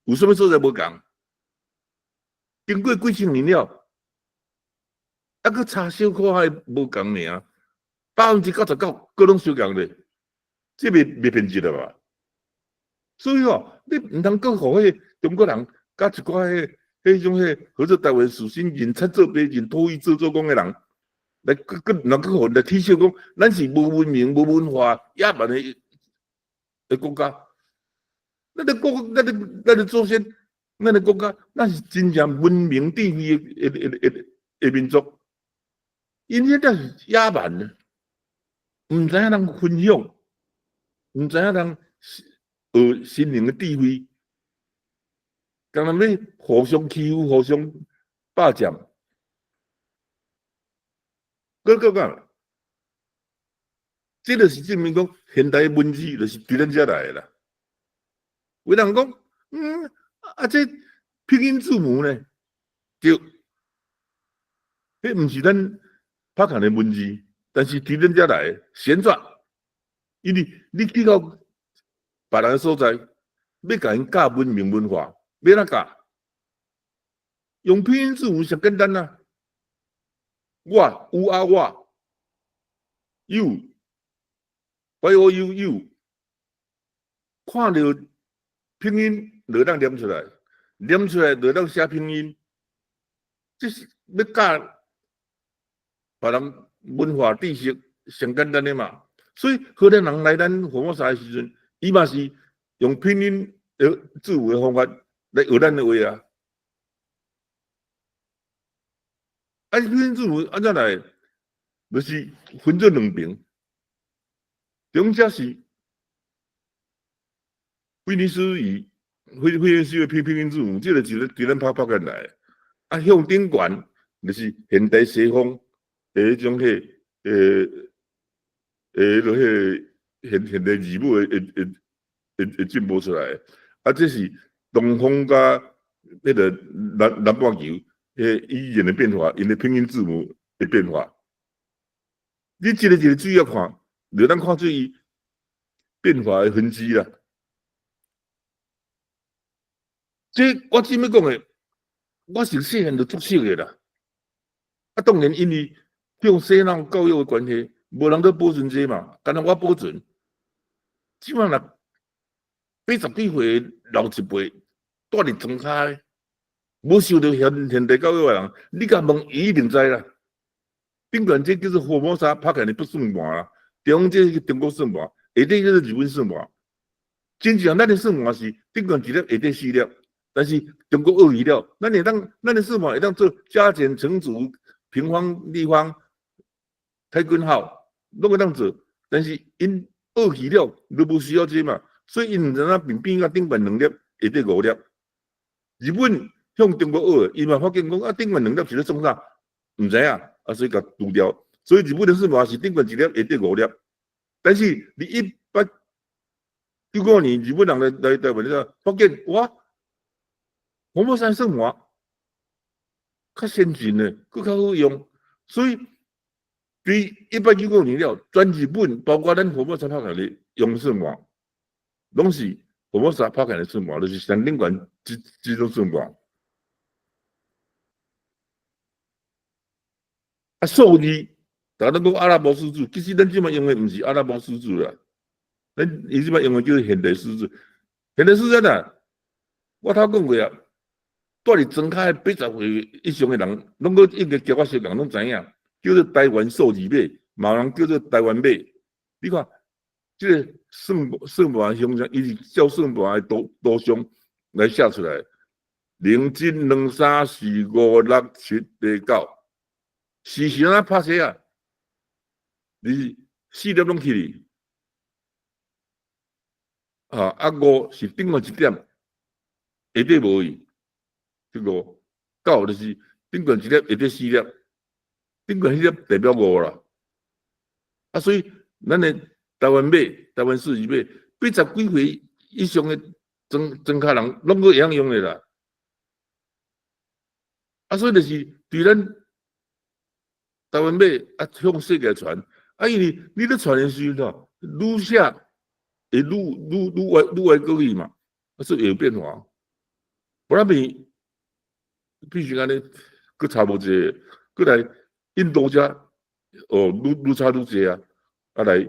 有啥物所在无共？经过几千年了，还佫差小可还无共尔，99%各拢相共咧，这袂骗一了吧？所以哦，你毋通讲互中国人甲一寡迄种合作台湾士绅认贼作弊、认土匪做工的人，来人去互来取笑讲，咱是无文明、无文化、野蛮的国家。咱的祖先，咱的国家，咱是真正文明智慧的民族。因迄才是野蛮的，唔知影人分享，唔知影人学心灵的智慧，干那要互相欺负、互相霸占。个讲，这就是证明讲现代文字就是对咱遮来的啦。有人讲，这拼音字母呢？对，迄唔是咱拍看的文字，但是对咱遮来的旋转，因为你去到别人的所在，要甲因教文明文化，要哪教？用拼音字母上简单啊。我有啊我 ，you， you， 看到拼音就当念出来，念出来就当写拼音，这是要教别人文化知识上简单的嘛。所以荷兰人来咱福摩沙的时阵，伊嘛是用拼音的字母的方法来学咱的话啊。拼音字母安怎来？就是分做两边，中间是威尼斯语，威尼斯的拼音字母，这个就是对咱拍起来。向顶悬就是现代西方的迄种现代字母会进步出来。这是东方甲迄个南半球语言的变化，因的拼音字母的变化。你一个注意要看，就咱看出伊变化的分支啦。这我今要讲的，我是细汉就足熟的啦。当然因为向洗脑教育的关系，无人在保存这嘛，干那我保存。即满啦，80几岁老一辈住伫庄骹的，无受到现代教育的人，你甲问伊一定知啦。顶管这叫做福摩沙拍起来不算盘啦，中这是中国算盘，下底叫做日本算盘。真正咱的算盘是顶管一粒，下底4粒，但是中国鳄鱼了，咱的算盘会当做加减乘除、平方、立方、开根号，拢会当做，但是因鳄鱼了都无需要这嘛，所以因毋知影平边啊顶管2粒，下底5粒。日本向中国学，伊嘛发现讲顶管2粒是咧创啥？毋知影。所以甲除掉，所以日本的算盘是顶管1粒，下底5粒。但是你1895年日本人来台湾咧，发现哇，福摩沙算盘较先进的，佫较好用。所以对1895年了，全日本包括咱福摩沙拍起来用算盘，拢是福摩沙拍起来算盘，就是上顶管这种算盘。数字，大家讲阿拉伯数字，其实咱即摆用的毋是阿拉伯数字啦，咱伊即摆用的叫做现代数字。现代数字啊，我头讲过啊，住伫庄脚的80岁以上的人，拢个应该叫我熟人拢知影，叫做台湾数字码，嘛有人叫做台湾码。你看，这个算盘形象，伊是照算盘的图像来写出来，0进2 3 4 5 6 7 8 9。是安怎拍摄啊？你4粒拢去哩，啊5是顶管1点，下底无去，这个9就是顶管1粒，下底4粒，顶管1粒代表5啦。所以咱的台湾码、台湾数字码，80几岁以上的庄脚人拢个会晓用的啦。所以就是对咱台湾码向世界传，因为你咧传的时候，愈写会愈歪过去嘛，所以会有变化。不然必须安尼，佫差无济，佫来印度遮，愈差愈济啊！来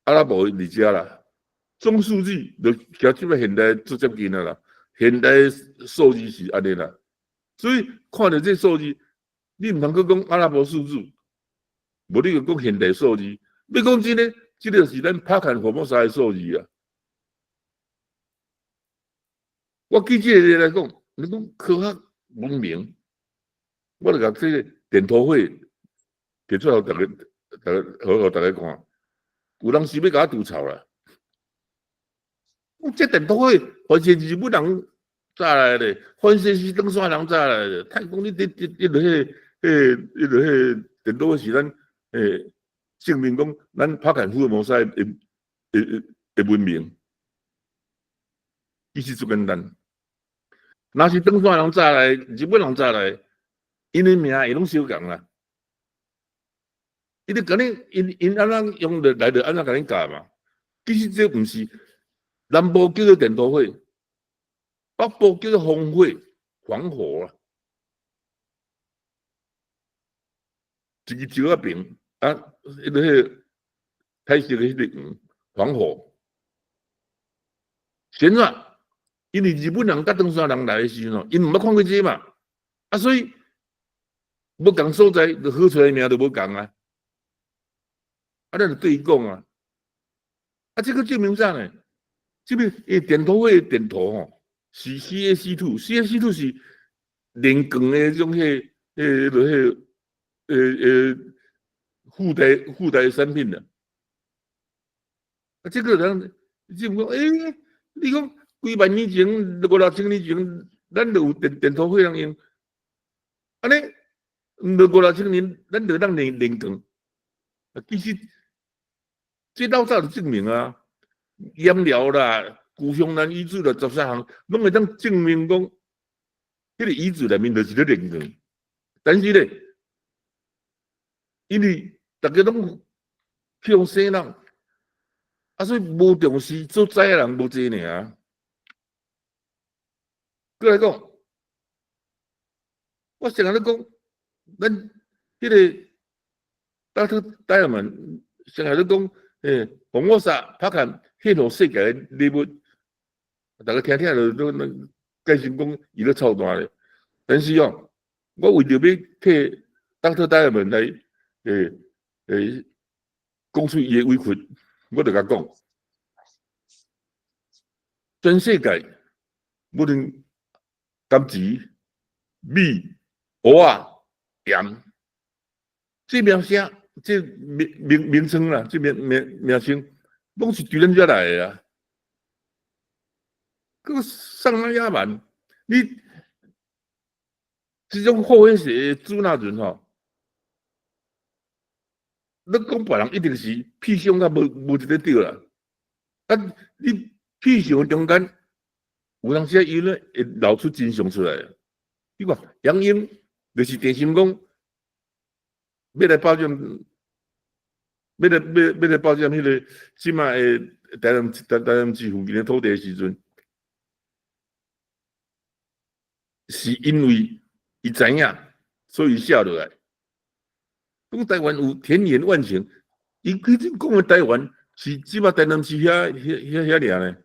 阿拉伯里遮啦，总数字就甲即摆现代最接近啦。现代数字是安尼啦，所以看到这数字。你毋通去讲阿拉伯数字，无你讲现代数字，要讲真诶，这个是咱拍看佛摩萨诶数字啊。我举这个来讲，你讲科学文明，我就甲这个电图会摕出来，大家看，有人是要甲我吐槽啦。这电图会，完全是日本人早来的，分析师登山人早来的。太空你落迄电图会是咱证明讲咱拍看福尔摩斯的文明，其实足简单。若是登山人早来，日本人早来，因的名伊拢相共啦。伊就甲你因安怎用来就安怎甲你教嘛。其实这毋是南部叫做电图会，北部叫做烽火防火啊。一个石仔边啊，迄个彩色的迄个防火。显然，因为日本人甲登山人来的时阵，因毋捌看过这嘛，啊，所以无共所在，就好出来名就无共啊。啊，咱就对伊讲啊，啊，这个证明啥呢？这边电图会电图吼是 CaC2 是连光的种附带产品的。啊，这个人就讲，你讲几万年前、5、6千年前，咱就有电图会人用，安尼5、6千年，咱就当连光。其实这老早就证明啊。颜料啦、古香兰遗址啦，13项，拢会当证明讲，迄个遗址内面就是咧连光。但是咧，因为大家拢向西人，啊，所以无重视所知的人无济尔。过来讲，我成日咧讲，咱迄个大特戴尔曼成日咧讲，红魔萨拍看。迄种世界的礼物，大家听都介绍讲伊咧操蛋咧。但是哦，我为着要替当特戴尔文来讲出伊的委屈，我就甲讲，全世界无论甘蔗、米、蚵仔、盐，这名声，这名称啦，这名称。拢是对咱遮来的啊！个上那亚蛮，你这种后悔是主那人吼，你讲别人一定是屁相甲无一个对啦。啊，你屁相中间有当时伊咧会流出真相出来。你看杨英就是电信讲要来保证。要来保证迄个即卖的台南市附近的土地的时阵，是因为伊知影，所以写落来。讲台湾有田园万顷，伊其实讲的台湾是即卖台南市遐尔呢。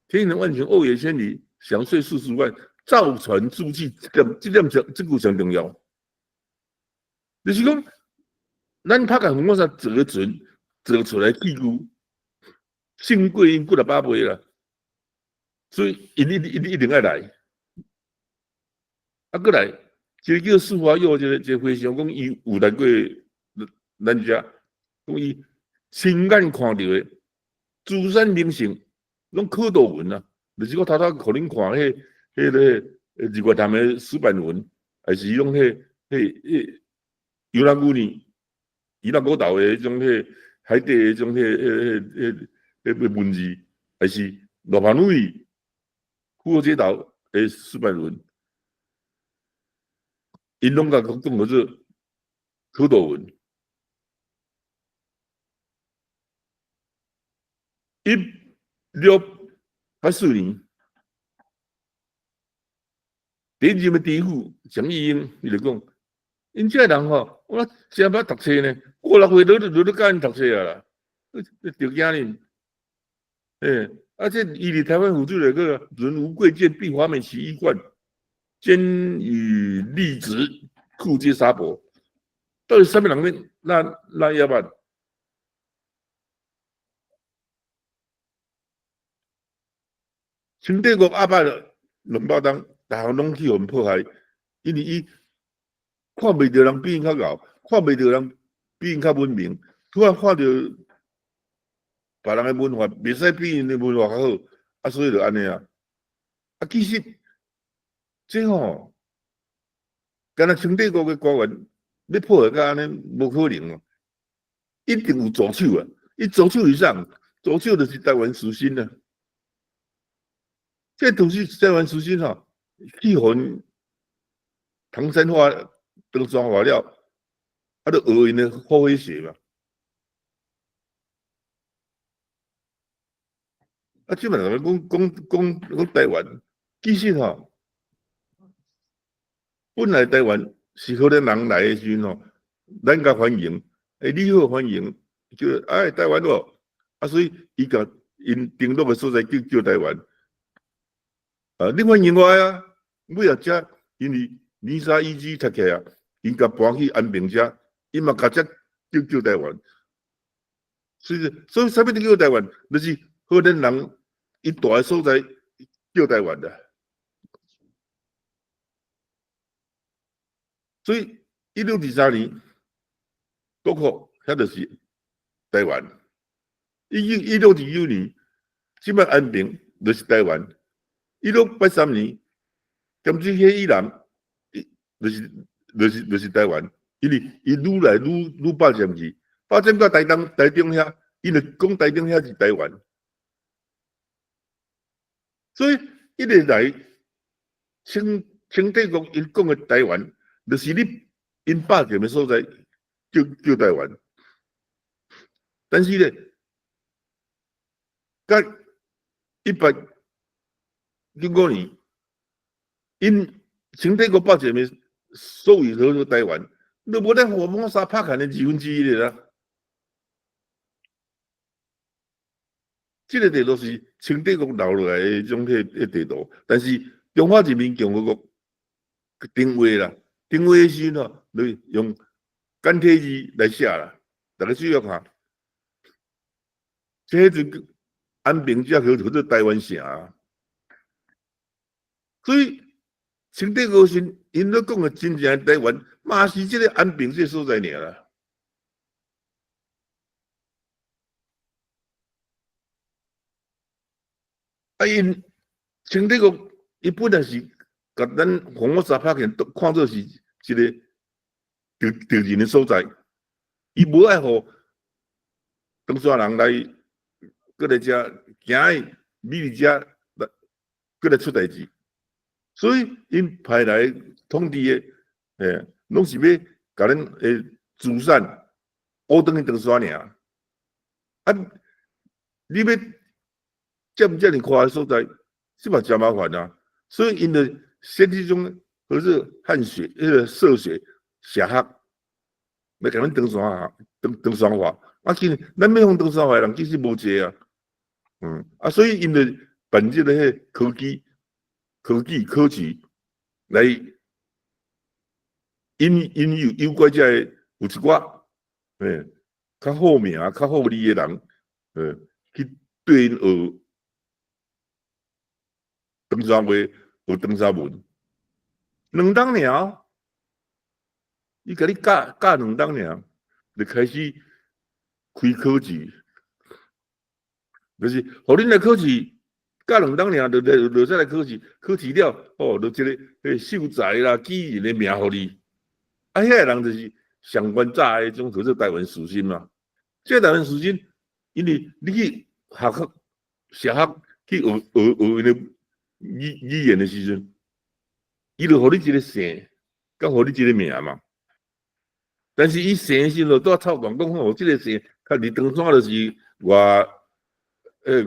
田园万顷，欧野千里，祥税40万，造船助气，这句上重要。就是讲。咱拍个红我啥做出来记录，胜过因几8倍啦，所以一定要来。啊，过来，这个叫施华佑，这个回想讲伊有来过咱遮，讲伊亲眼看到的珠山名胜，拢考到文啊，就是我头互恁看迄个日月潭的石板文，还是用迄游览姑娘。伊那古岛的迄种海底的迄种文字，还是罗盘尾富街岛的石板文，因拢甲讲做考古文。1684年，第一任的知府蒋义英伊就讲，因遮人吼，我真捌读册呢。5、6岁都教因读册啊啦，着惊哩。这伊伫台湾府主来个人无贵贱，必华美其衣冠，兼与立直，酷皆沙伯。到底什么人咧拉野蛮？清帝国压迫两百当，大项拢去互破坏，因为伊看袂到人比因较敖，看袂到人比因较文明，突然看到别人的文化袂使比因的文化较好，啊，所以就安尼啊。啊，其实这吼，敢若清帝国嘅官员要破坏到安尼，无可能哦，一定有助手啊！伊助手以上，助手就是台湾士绅啊。这都是台湾士绅吼，去互唐山话、唐山话了，啊，就学因的好威胁嘛。啊，基本上讲台湾，其实吼，本来台湾是好多人来的时候，咱甲欢迎，你好欢迎，就台湾哦，啊，所以伊甲因登陆的所在叫台湾，你欢迎我啊，每日遮因为泥沙遗址拆起啊，因甲搬去安平遮，伊嘛甲遮叫台湾，所以啥物都叫台湾，就是好多人伊大的所在叫台湾的。所以1623年，国库遐就是台湾。1629年，即摆安平就是台湾。1683年，甘水溪以南，就是台湾。因为伊愈来愈霸占去，霸占到台中遐，伊就讲台中遐是台湾。所以一直来清帝国因讲的台湾。就是你因霸占的所在叫台湾，但是咧，甲195年，因清帝国霸占的所谓叫台湾，都无咱互抹沙拍开的1/2啦。这个地图是清帝国留落来的种迄地图，但是中华人民共和国定位啦。定位的时候，就用简体字来写啦，大家注意看。这就安平遮叫做台湾城，所以清帝国时因咧讲的真正的台湾，嘛是这个安平这个所在尔啦。啊，因清帝国伊本来是甲咱红毛沙拍片看作是一个着人的所在，伊无爱互唐山人来过来遮行的美丽遮过来出代志，所以因派来统治的，拢是要甲咱的祖产乌转去唐山尔。啊，你要占遮尔宽的所在，是嘛真麻烦啊！所以因的设计种或是汉学、社学、社学，要甲咱唐山话。啊，其实咱要用唐山话的人其实无济啊，所以因的办这个迄科技来因有怪遮的有一寡较好命、较好理的人，去对因学唐山话、学唐山文，2当尔，伊甲你教2当尔，就开始开考试，就是互恁来考试，教2当尔，就再来考试，考试了，就这个秀才啦、举人的名互你，啊，遐个人就是上关早的种叫做台湾士绅嘛。这台湾士绅，因为你去社学去学因的语言的时阵，伊就互你一个姓，甲互你一个名嘛。但是伊姓的时候，都臭讲吼，这个姓，较伫唐山就是偌有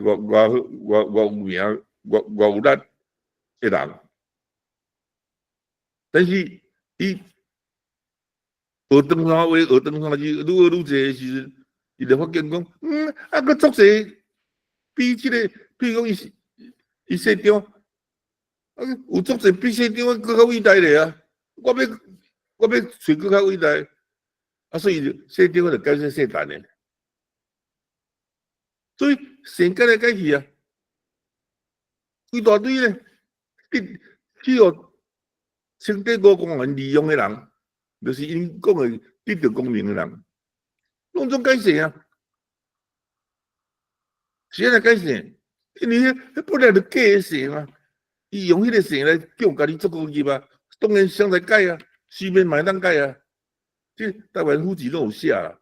名、偌有力的人。但是伊学唐山话、学唐山字，愈学愈济的时阵，伊就发现讲，佫足济比这个，譬如讲伊社长，有足济比社长佫较伟大咧啊！我要找佫较伟大。所以说地方就解说说单的，所以先改来改去啊，一大堆咧，去互清帝国公园利用的人，就是因讲的得到功名的人，拢总改写啊，写来改写，因为迄本来就假的写嘛，伊用迄个写来叫家己做高级啊，当然想来改啊，书面嘛会当改啊，这台湾户籍都有写啦，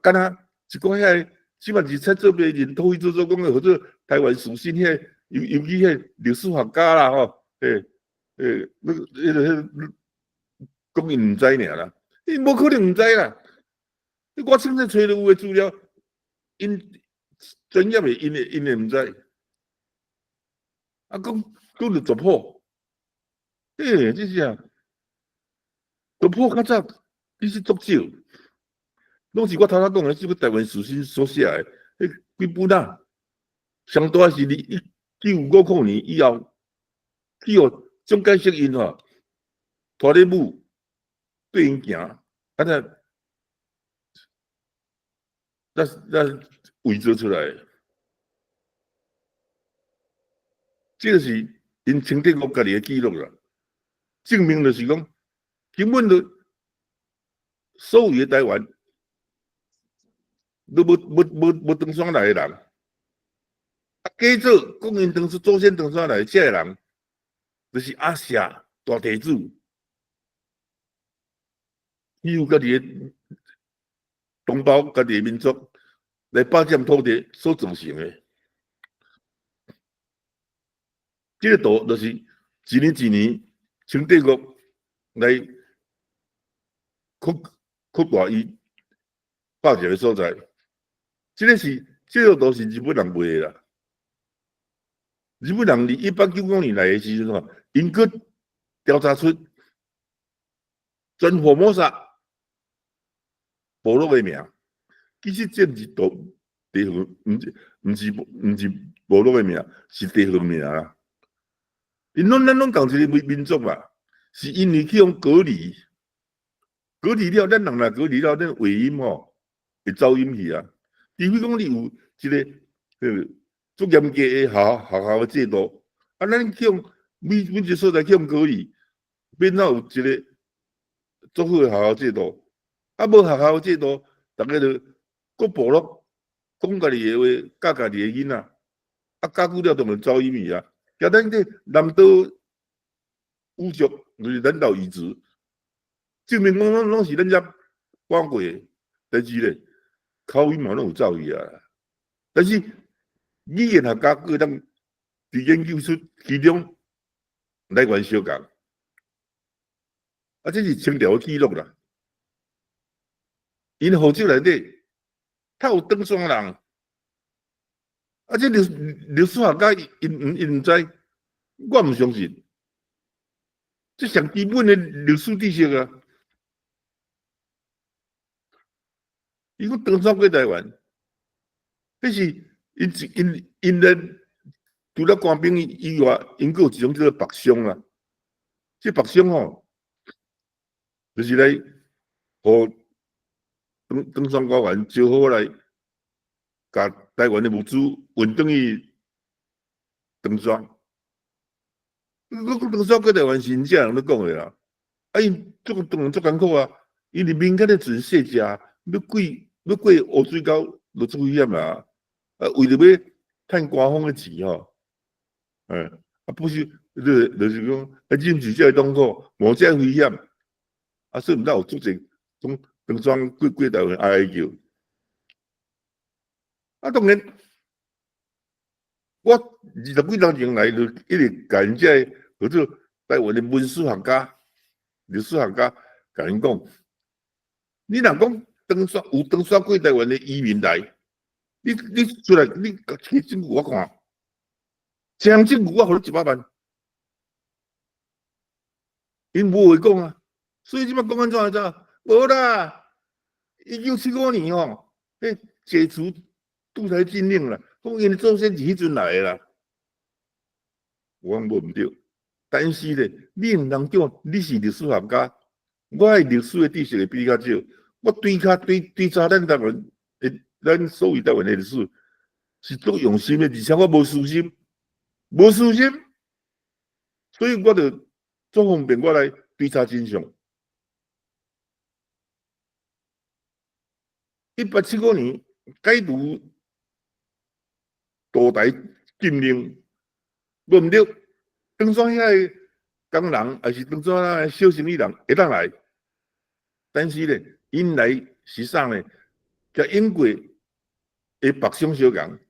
干那一个遐，起码是出做别人土一做讲的，或者台湾属性遐，尤其遐历史学家啦吼，迄个讲伊唔知尔啦，伊无可能唔知啦。我凊彩找到有诶资料，因专业诶，因会唔知。讲着族谱，这是啊，族谱较早其实足少，拢是我头头讲诶，即个台湾属性所写诶，迄几本啊，上大是1959年以后，去互蒋介石因吼，拖咧母对因行，咱伪造出来的，这个是因清帝国家己的记录啦，证明就是讲根本就所有的台湾都无登山来的人，假做讲因当初祖先登山来遮的人，就是阿夏大地主，伊有家己的同胞、家己的民族来霸占土地所造成的。这个图就是一年一年清帝国来扩大伊霸占的所在。这个图是日本人画的啦。日本人伫1895年来的时阵吼，因去调查出全福摩萨部落的名，其实这是地方，毋是部落的名，是地方名啦。咱拢共一个民族嘛，是因为去用隔离了，咱人若隔离了，咱话音吼会走音去啊。除非讲你有一个足严格的学校的制度，咱去用每一个所在去用隔离，免哪有一个足好的学校制度。无学校制度，大家就各部落讲家己的话，教家己的囡仔，教久了当然走音去啊。甲咱这南岛武族就是咱岛遗址，证明讲拢是咱遮讲过的代志咧，口音嘛拢有走去啊。但是语言学家个当伫研究出其中来源相共，这是清朝的记录啦。因号召内底，他有登山人。这历史学家因唔知，我唔相信，这上基本的历史知识啊。伊讲登山过台湾，迄是因咧除了官兵以外，因阁有一种叫做北商啊。这北商吼，就是来互登山官员招好来。甲台湾的物资运转去登山，登山过台湾是因遮人咧讲的啦。因当然足艰苦啊，因为民间咧全世界要过乌水沟就足危险啦。为着要趁官方的钱吼，不是就是讲忍受遮痛苦，冒遮危险，所以毋知有足侪种登山过台湾哀叫。当然，我20几年前来就一直甲因遮或者台湾的文史学家、历史学家甲因讲，你若讲有登山过台湾的移民来，你出来你摕证据我看，签证据我互你100万，因无话讲啊。所以即摆讲安怎怎？无啦，1975年吼，解除独裁禁令啦，讲因祖先是迄阵来的啦。我讲无毋对，但是咧，你毋通叫你是历史学家，我的历史的知识会比较少，我对查咱台湾，咱所谓台湾的历史是足用心的，而且我无私心，所以我就足方便我来追查真相。1875年解除渡台禁令，无毋对，长山遐个工人还是长山遐小生意人会当来，但是咧，因来是啥呢？甲英国的北上小人，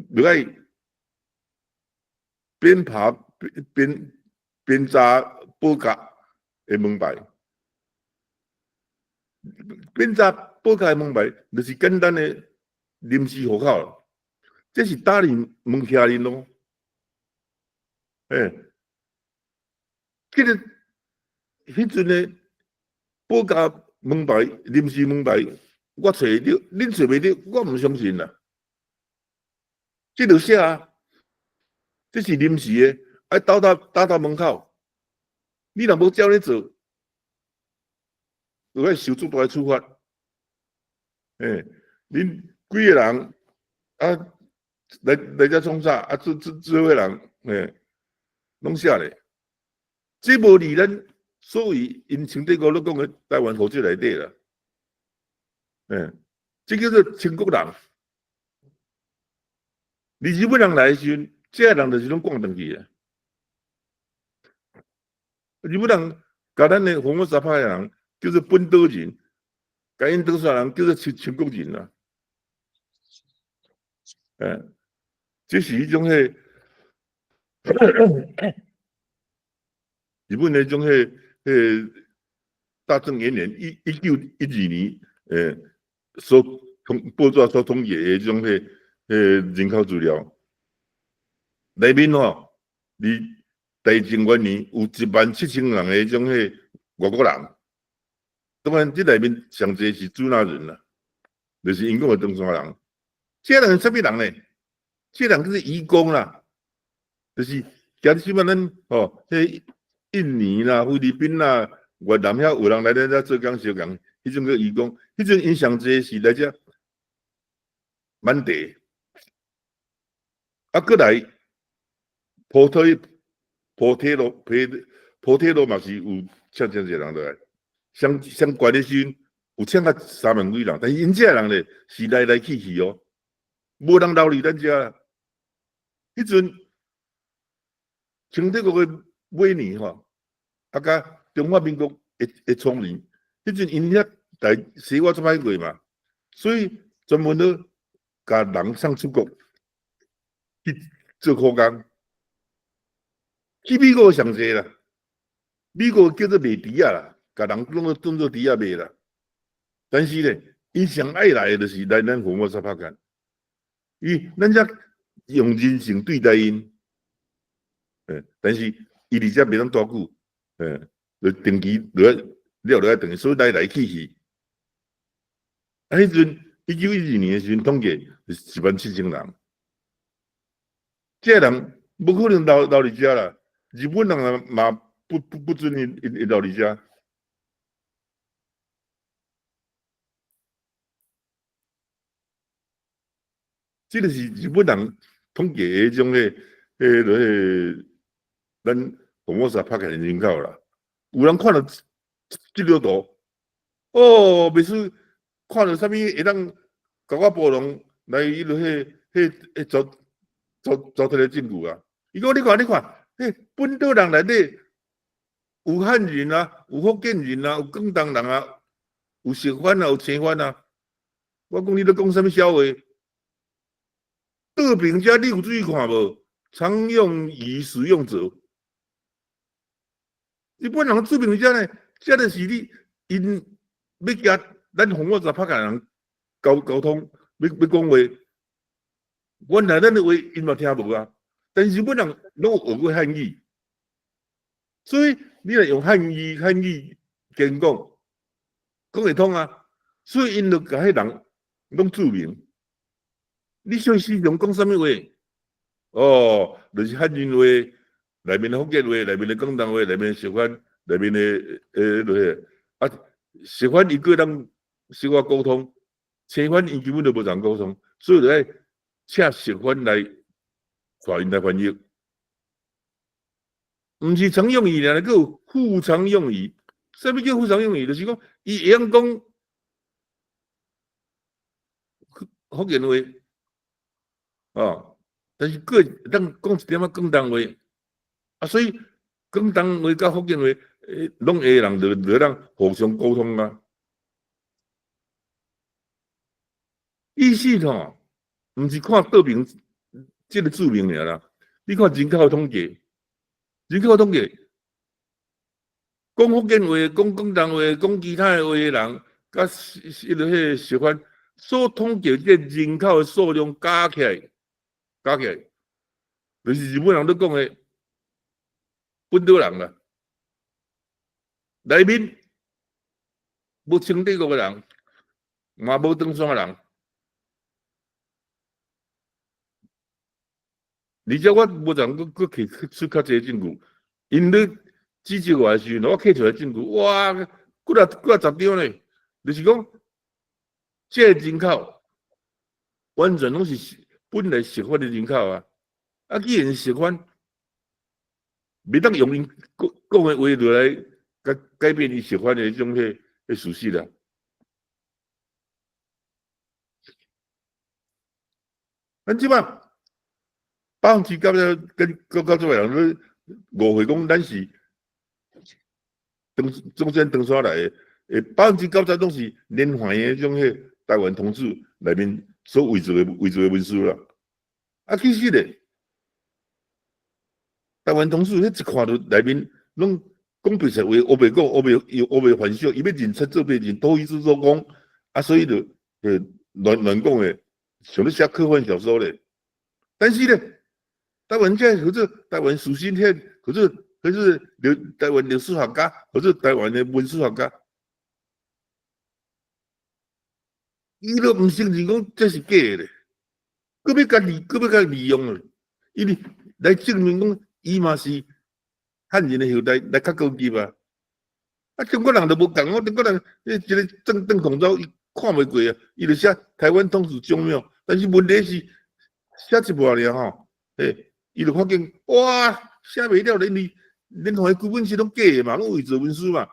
落来边爬边查保甲的门牌，边查保甲的门牌，就是简单的临时户口。这是打人问下人咯，这个迄阵的保甲门牌、临时门牌，我找得到，恁找袂到，我唔相信啦。这就写啊，这是临时的，爱打门口，你若无照咧做，就要受足大的处罚。恁几个人啊？来遮创啥？啊，做伙人，拢写咧。这无离咱所谓因清帝国咧讲的台湾法制内底啦。这叫做清国人。你日本人来的时阵，这人就是拢赶转去啊。日本人甲咱的红毛沙派人叫做本岛人，甲因岛上人叫做清国人啦。这是迄种日本那种大正元年1912年，报纸所统计的迄种人口资料，内面你大正元年有17000人的迄种外国人，当然这内面上侪是主纳人啦，就是英国的长山人。这人是啥物人呢？这人就是移工啦，就是假如即摆咱印尼啦、菲律宾啦、越南遐有人来咱遮做工小工，迄种叫移工。迄种因上侪是来遮满地，过来普铁路嘛是有请真侪人来，上悬的时阵有请到3万几人，但是因遮人咧是来去哦。无人留伫咱遮，迄阵清帝国的尾年甲中华民国的创立，迄阵因遐来西我做歹过嘛，所以专门咧甲人送出国去做苦工，去美国上济啦，美国叫做卖猪仔啦，甲人当做猪仔卖啦，但是咧，因上爱来的就是来咱福摩沙拍干。咱遮用人性对待因，但是伊伫遮袂当多久，就定期了爱等，所以来去。迄阵1912年的时阵，统计17000人，这人无可能留伫遮啦。日本人嘛不准因留伫遮。这个是日本人统计的迄种咱福摩沙拍开的人口啦。有人看到这张图，袂输看到啥物会当甲我报龙来迄落找出来证据啊！伊讲你看，本岛人内底有汉人啊，有福建人啊，有广东人啊，有石番啊，有青番啊。我讲你咧讲啥物笑话？倒平遮你有注意看无？常用于使用者。日本人注明遮呢，遮就是因要甲咱红我查拍甲人沟通，要讲话。原来咱的话因嘛听无啊，但是日本人拢有学过汉语，所以你若用汉语讲会通啊。所以因就甲迄人拢注明。你想时常讲啥物话？就是汉人话，内面的福建话，内面的广东话，内面的石番，内面的啊，食反一个人小可沟通，青反伊根本就无人沟通，所以就爱请食反来带因来翻译。毋是常用语尔，佮有副常用语。啥物叫副常用语？就是讲，伊会晓讲福建话，哦，但是佫会当讲一点仔广东话，啊，所以广东话甲福建话，拢会人就当互相沟通啊。意思吼，毋是看岛民即个著名尔啦，你看人口统计，人口统计。讲福建话、讲广东话、讲其他的话的人，甲迄食反所统计这人口的数量加起来，就是日本人都讲的本岛人啦。内面无清帝国的人，嘛无唐山的人，而且我无人佫去出较济证据，因咧指责我的时阵，我摕出来证据，哇，几啊10张呢，就是讲这人口完全拢是本来食反的人口啊！啊，既然食反，袂当用因讲的话就来改变伊食反的迄种事实啦。咱即摆9%到这人咧误会讲咱是中间唐山来的，90%拢是连环的迄种台湾同志内面所伪造的文书啦。啊，其实咧，台湾同事迄一看到内面拢讲白实话，乌白讲，乌白幻想，伊要认七做八认，多意思所讲，啊，所以就乱讲的，想咧写科幻小说咧。但是咧，台湾这或者台湾属性迄，或者台湾历史学家，或者台湾的文史学家，伊都毋承认讲这是假的咧，佮要甲利用咧，因为来证明讲伊嘛是汉人的后代，来较高级啊！啊，中国人都无共，中国人一个郑孔昭，伊看袂过啊，伊就写台湾通史宗庙，但是问题是写一半尔吼，伊就发现哇，写袂了，连环基本是拢假的嘛，拢伪造文书嘛，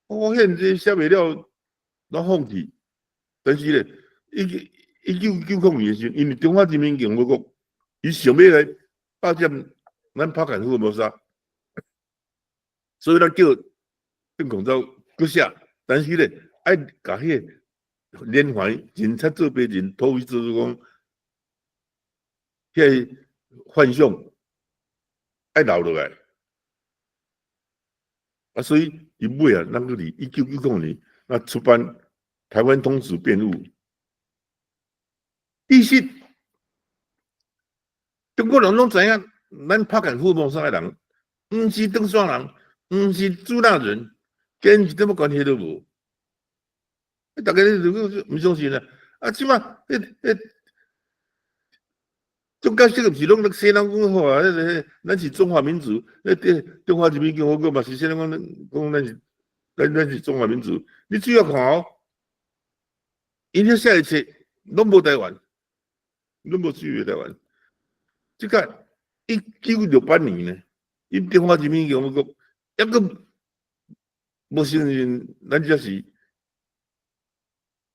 我现这写袂了，拢放弃。但是咧，1990年的时候，因为中华人民共和国，伊想要来霸占咱拍干福尔摩沙，所以咱叫郑孔昭搁写，但是咧，爱甲迄个连环人七做八认，土意就是讲，迄幻想爱留落来。啊，所以伊尾啊，咱个伫1990年那出版《台湾通史编录》，其实中国人拢知影，咱拍干福尔摩沙的人，毋是唐山人，毋是朱纳人，跟一点么关系都无。大家如果毋相信啊，啊，即马中间这个是拢西人讲好啊，咱是中华民族，中华人民共和国嘛是西人讲咱是中华民族。你主要看哦，因遐写一切拢无台湾，拢无属于台湾。即个1968年呢，因中华人民共和国抑个无承认咱这是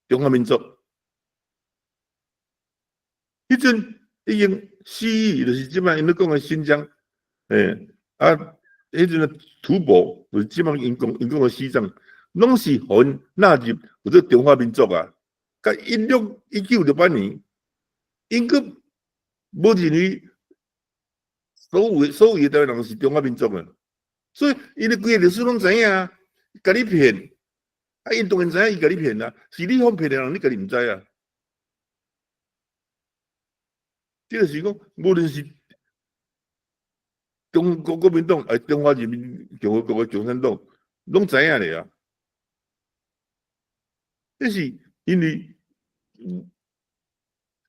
中华民族。迄阵。已经西域就是即摆因咧讲的新疆，迄阵的吐蕃就是即摆因讲的西藏，拢是互纳入或者中华民族啊。甲1968年，因个无认为所有的台湾人是中华民族啊，所以因的规个历史拢知影啊，甲你骗，啊因当然知影伊甲你骗啊，是你方骗的人，你家己毋知啊。这个是讲，无论是中国国民党还是中华人民共和国的共产党，拢知影咧啊。这是因为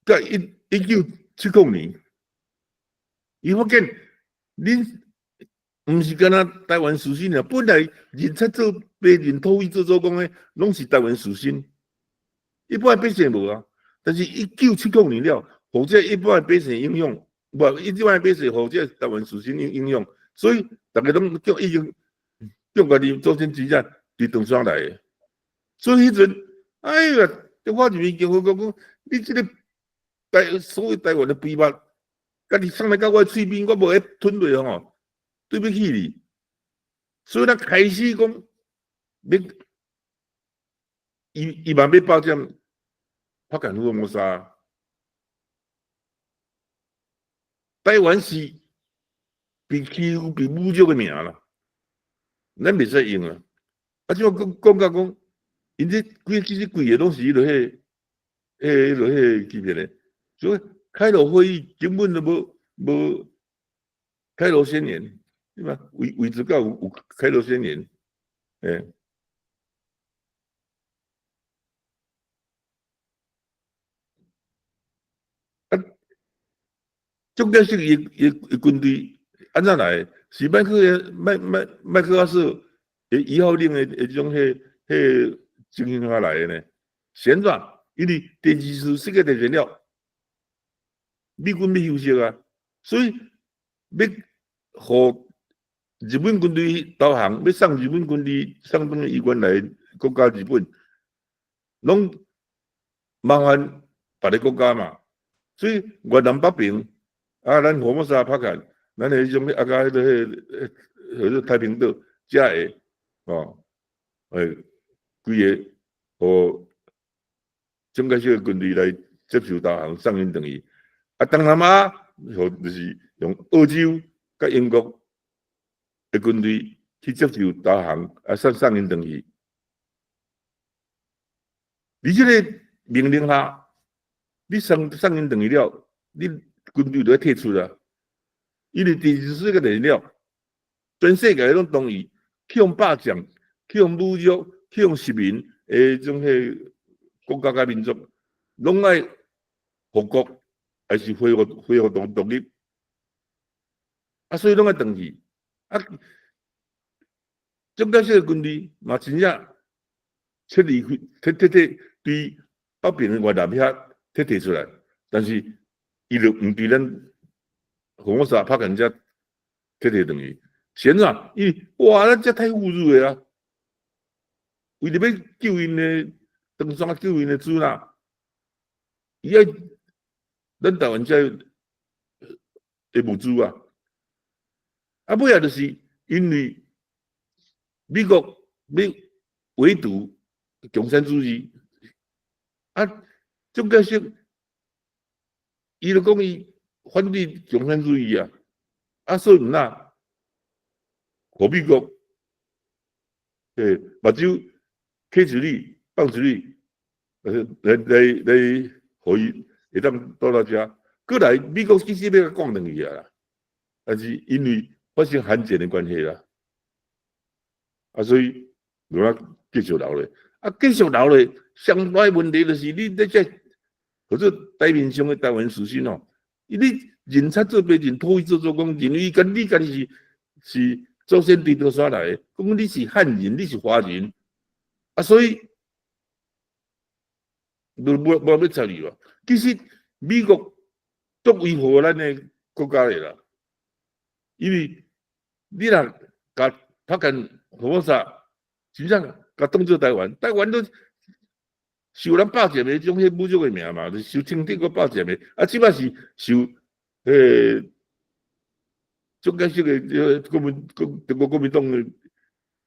在1970年，伊发现恁毋是干那台湾属性啊，本来人才做白人土匪做工诶，拢是台湾属性，一般百姓无啊。但是1970年了，或者一般百姓影响，无一般百姓或者台湾属性影响，所以大家拢叫已经叫家己祖先之战伫长沙来诶。所以迄阵，哎呀，中华人民共和国讲，你即个所谓台湾的秘密，家己送来到我嘴边，我无会吞落吼，对不起你。所以咱开始讲，要伊嘛要爆占福建福摩沙，台湾是被欺负、被侮辱的名啦，咱袂使用啊。啊，即个讲甲讲，因这其实规个拢是迄落迄级别的，所以开罗会议根本都无开罗宣言，对吧？为止到有开罗宣言，中间是伊军队安怎来？是麦克阿瑟1号令的迄种情形下来的呢？旋转，因为第二次世界大战了，美军要休息啊，所以要互日本军队投降，要送日本军队送到伊原来国家日本，拢麻烦别个国家嘛，所以越南北平。啊，咱福摩沙拍开，咱迄种啊个迄太平岛才会哦，规个互蒋介石的军队来接受投降，送因等于啊，东南亚就是用澳洲甲英国的军队去接受投降，啊，送因等于。你这个命令下，你送因等于了，你。军队就要退出啦，因为第二次世界大战了，全世界拢同意去用霸占、去用侮辱、去用殖民诶，种国家甲民族，拢爱复国还是恢复独立，啊，所以拢爱登去。啊，蒋介石军队嘛真正撤离对北平的越南遐退出来，但是。伊就毋对咱福摩沙拍人家退等于，显然，因为哇，咱这太侮辱了啊！为了要救因的长沙救因的主啦，伊爱咱台湾这的物资啊，啊，尾仔就是因为美国要围堵共产主义，啊，蒋介石。伊就讲伊反对共产主义啊，啊，所以毋那，互美国，目睭开一里放一里，来，互伊会当倒到遮。过来，美国其实要讲两句啊，但是因为发生罕见的关系啦，啊，所以就继续留咧。啊，继续留咧，上大问题就是你在这。可是台面上的台湾属性哦，你人才做白人，土匪做工，认为跟你家己是祖先地头啥来的，讲你是汉人，你是华人，啊，所以无要插你咯。其实美国足维护咱的国家的啦，因为你若甲福建福摩沙，真正甲当做台湾，台湾都。受咱霸占的种迄侮辱的名嘛，就是受清帝国霸占的，啊，即摆是受蒋介石的中国国民党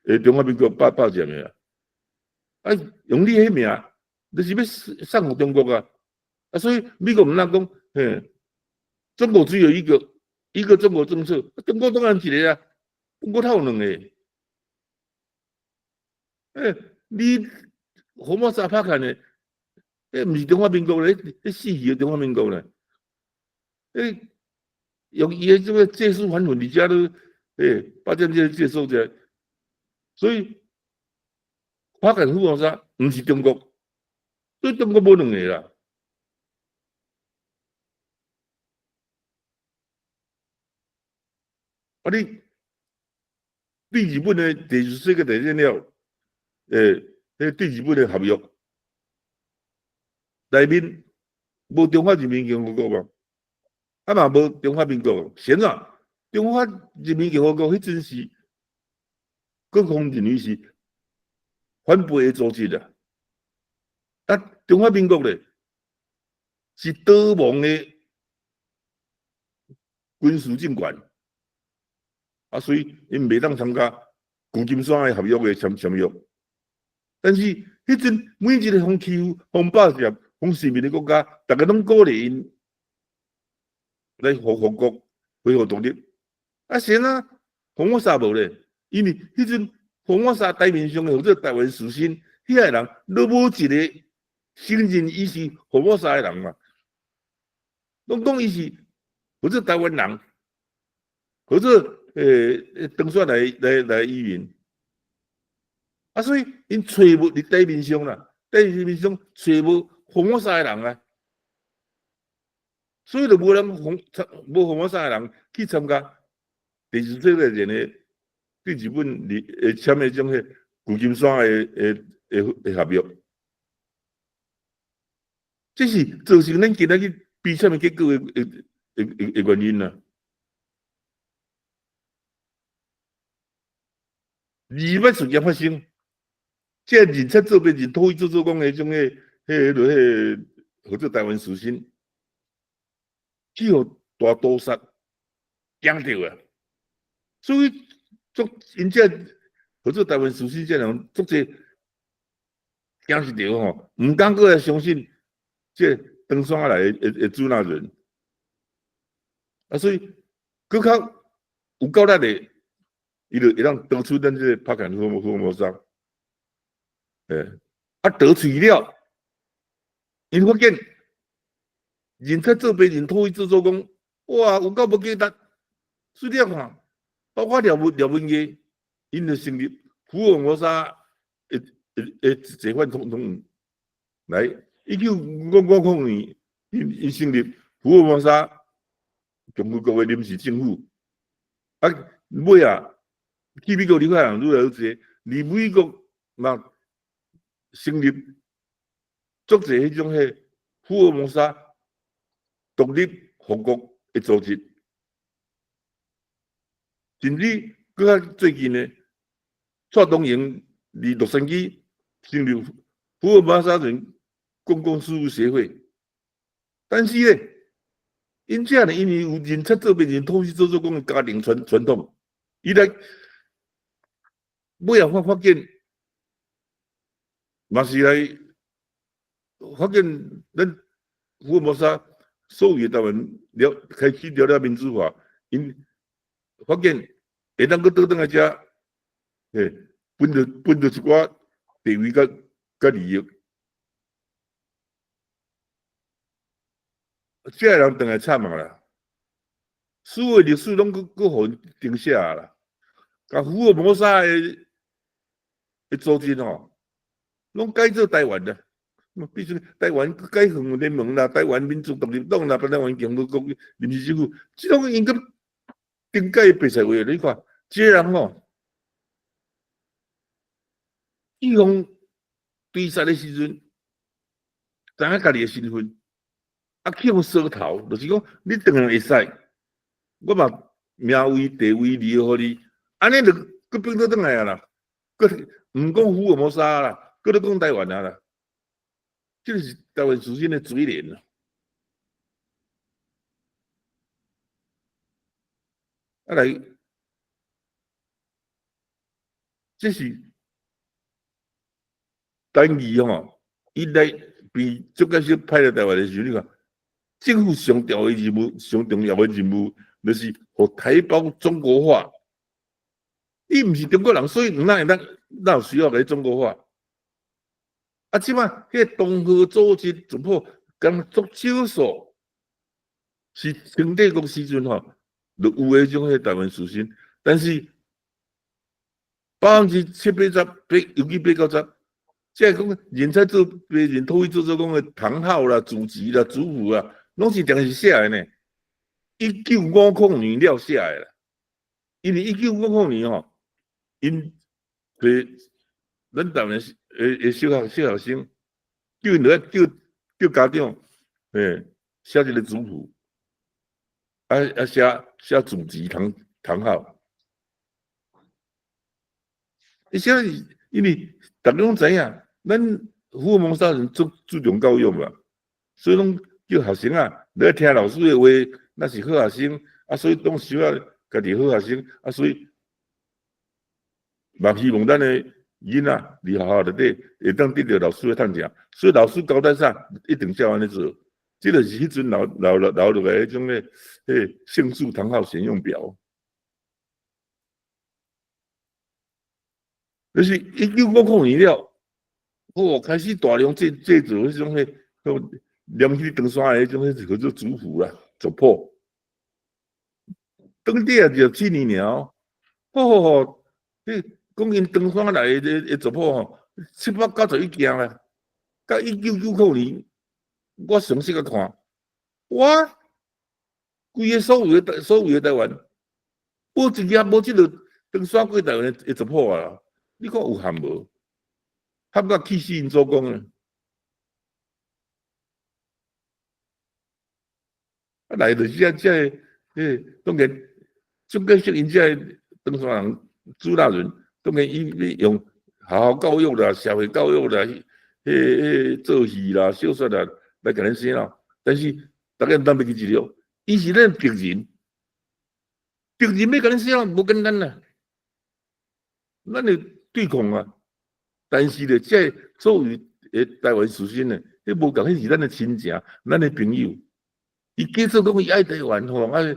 的中华民国霸占的啊，啊，用你迄名，就是要送互中国啊，啊，所以美国毋能讲，中国只有一个中国政策，中国当然一个啊，中国头有两个，你。福摩沙拍开呢？毋是中华民国咧，死去的中华民国咧。用伊的这个借书还魂，你家都把这些借收者，所以拍开福摩沙毋是中国，所以中国无两个啦。啊，你对日本的第14世纪大战了，对日本的合约内面无中华人民共和国嘛，啊嘛无中华民国，显然中华人民共和国迄阵是各方认为是反背的组织啊，啊中华民国咧是倒亡的军事政权，啊所以因袂当参加旧金山的合约的签约，但是迄阵每一个方欺负、方霸占、方殖民的国家，大家拢鼓励因来复国、恢复独立。啊，显啊，福摩沙无咧，因为迄阵福摩沙台面上的或者台湾士绅，遐个人都无一个承认伊是福摩沙的人嘛，拢讲伊是或者台湾人，或者当选来移民。啊，所以因找无伫台面上啦，台面上找无福摩沙的人啊，所以就无福摩沙的人去参加第14世纪人的对日本签的种个旧金山的合约，这是造成咱今仔日悲惨的结果的原因啦。二八事件发生。即人才做变人土匪做讲的种或者台湾士绅，去互大屠杀惊着啊！所以因这或者台湾士绅这人足济惊死着吼，唔敢过来相信这登山来的主纳人啊！所以更较有够力的，伊就会当得出咱这拍砍福摩沙。得取了，因发现人才做别人土匪制作讲，哇，有够无简单。水了看，包括廖文业，因就成立福尔摩沙罪犯统来1955年，因成立福尔摩沙共和国的临时政府。啊，尾啊，去美国离开人愈来愈侪，离美国嘛。成立足济迄种福尔摩沙独立复国的组织，甚至搁较最近呢，蔡东营伫洛杉矶成立福尔摩沙人公共事务协会，但是呢，因这呢，因为有人才做别人土匪做讲的家庭传统，伊来尾啊发现。嘛是来发现咱福尔摩沙所有台湾开始了民主化，因发现会当去倒转来遮，分到一寡地位甲利益，这个人当然惨啊啦，所有历史拢搁互定写啦，甲福尔摩沙的组织吼。拢改做台湾啦，必须台湾改成联盟啦，台湾民主独立党啦，台湾共和国临时政府，这种应该顶改白菜话，你看，这人吼，伊讲追杀的时阵，知影家己的身份，啊，去互缩头，就是讲你当然会使，我嘛名位地位利互你，安尼就佮变倒转来啊啦，佮唔讲福尔摩沙啦。搁咧讲台湾啊啦，这是台湾士绅的嘴脸啦。啊来，这是单义吼，伊来被蒋介石派来台湾的时候，你看，政府上重要的任务，上重要的任务，就是互台胞中国化。伊毋是中国人，所以哪有需要来中国化？啊，即摆迄东河组织怎么讲足少数是清帝国时阵吼，就有迄种台湾士绅，但是70%-80%，尤其80%，即系讲人才做别人土匪做讲的唐浩啦、祖籍啦、祖父啦，拢是定是写的呢。1950年了写的啦，因为1950年吼，因对咱台湾小学生叫因叫家长，写一个族谱，写祖籍堂号。现在因为大家拢知影，咱福尔摩沙人注重教育嘛，所以拢叫学生啊，来听老师的话，那是好学生啊，所以拢想要家己好学生啊，所以嘛希望咱的囡仔伫学校内底会当得到老师的探听，所以老师交代啥一定照安尼做，这就是迄阵留落来迄种的姓数堂号选用表。就是1950年了，开始大量制作迄种连迄长山的迄种叫做族谱啦、族谱。当地也就7年哦，讲因长山来的族谱吼，791件啦。到1990年，我详细个看，哇，规个所有的台湾，无一件无即个长山过台湾的族谱啊！你看有限无？合甲气死因做工啊！来就是当然，中国式因这长山人主大人，当然伊要用好好教育啦、社会教育啦、做戏啦、小说啦来甲咱洗脑。但是大家毋当袂记住了，伊是咱敌人，敌人要甲咱洗脑无简单啦，咱就对抗啊！但是咧，这所有台湾出身的，迄无共，迄是咱的亲情，咱的朋友。伊假设讲伊爱台湾吼，为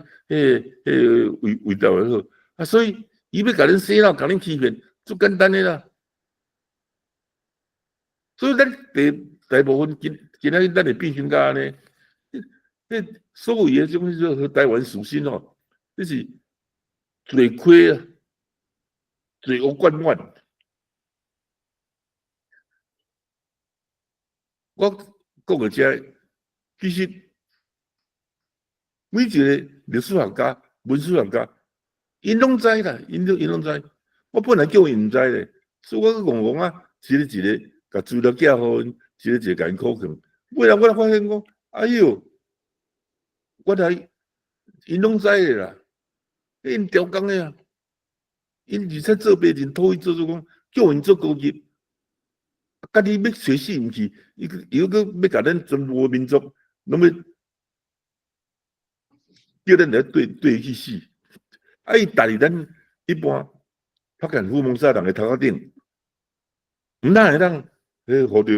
台湾好啊，所以伊要甲恁洗脑，甲恁欺骗，足简单的啦。所以咱大部分今仔日咱会变成甲安尼，所有的种和台湾属性哦，这是罪亏啊，罪恶贯满。我讲个遮，其实每一个历史学家、文史学家，因拢知啦，因拢知。我本来叫因毋知咧，所以我戆啊，一个一个甲资料寄互因，一个一个甲因考证。尾来我发现讲，哎哟，我来因拢知咧啦，因调工诶啊，因而且做白人讨厌做讲，叫因做高级。家己要学死毋去，伊个要甲咱全部民族，拢要叫咱来对去死。啊，伊带咱一般福建福蒙沙人的头壳顶，毋哪会当互着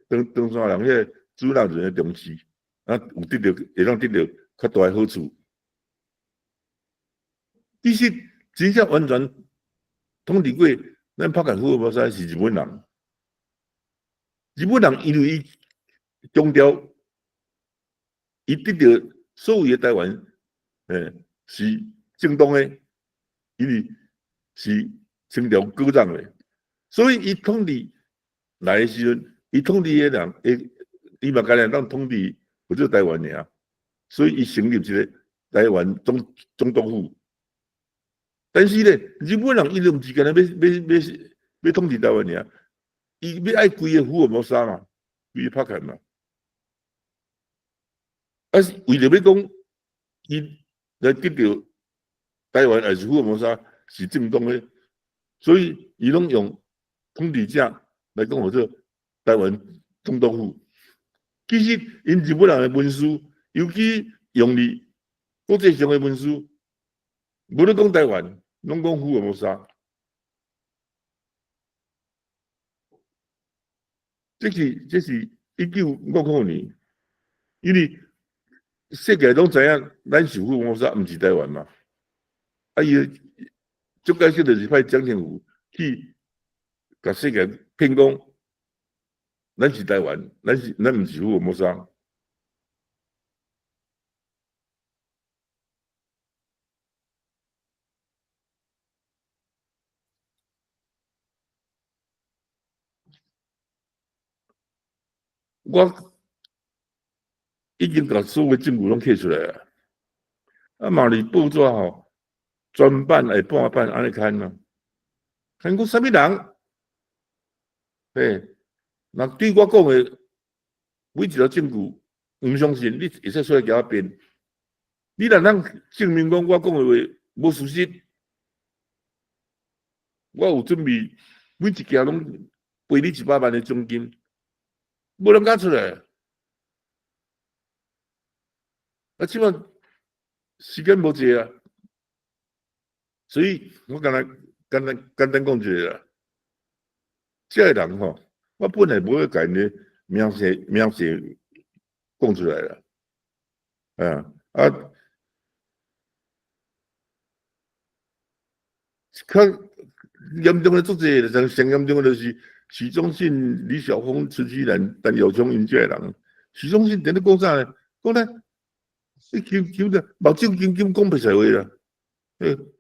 长山人主人人的重视，啊，有得到会当得到较大的好处。其实真正完全统治过咱福建福蒙沙是日本人。日本人因为伊强调，伊得到所有的台湾，是正当的，因为是清朝割让的，所以伊统治来的时阵，伊统治的人，伊嘛干来当统治或者台湾尔，所以伊成立一个台湾总督府。但是咧，日本人伊就毋是干那要统治台湾尔。伊要爱规个福尔摩沙嘛，规个福建嘛，啊是为了要讲伊来得到台湾还是福尔摩沙是正当的，所以伊拢用统治者来讲，或者台湾总督府。其实因日本人的文书，尤其用伫国际上的文书，无咧讲台湾，拢讲福尔摩沙。这是1950年，因为世界拢知影，咱是福尔摩沙，毋是台湾嘛。啊，伊最解释就是派蒋经国去甲世界骗讲，咱是台湾，咱毋是福尔摩沙。我已经把所有证据拢摕出来啊！啊，嘛哩报纸吼，专版诶半版安尼看啊。韩国什么人？那对我讲的每一条证据，唔相信，你会使出来给我辩。你若能证明讲我讲的话无事实，我有准备每一件拢赔你100万的奖金，无人敢出来。啊，即摆时间无济啊，所以我简单讲一个啦，这个人吼，我本来无要甲因的名声讲出来啦，较严重的做这个，上严重的就是许忠信、李晓峰、陈其南、陈耀宗因这人。许忠信伫咧讲啥呢？讲咧，你求的目睭金讲袂出话啦。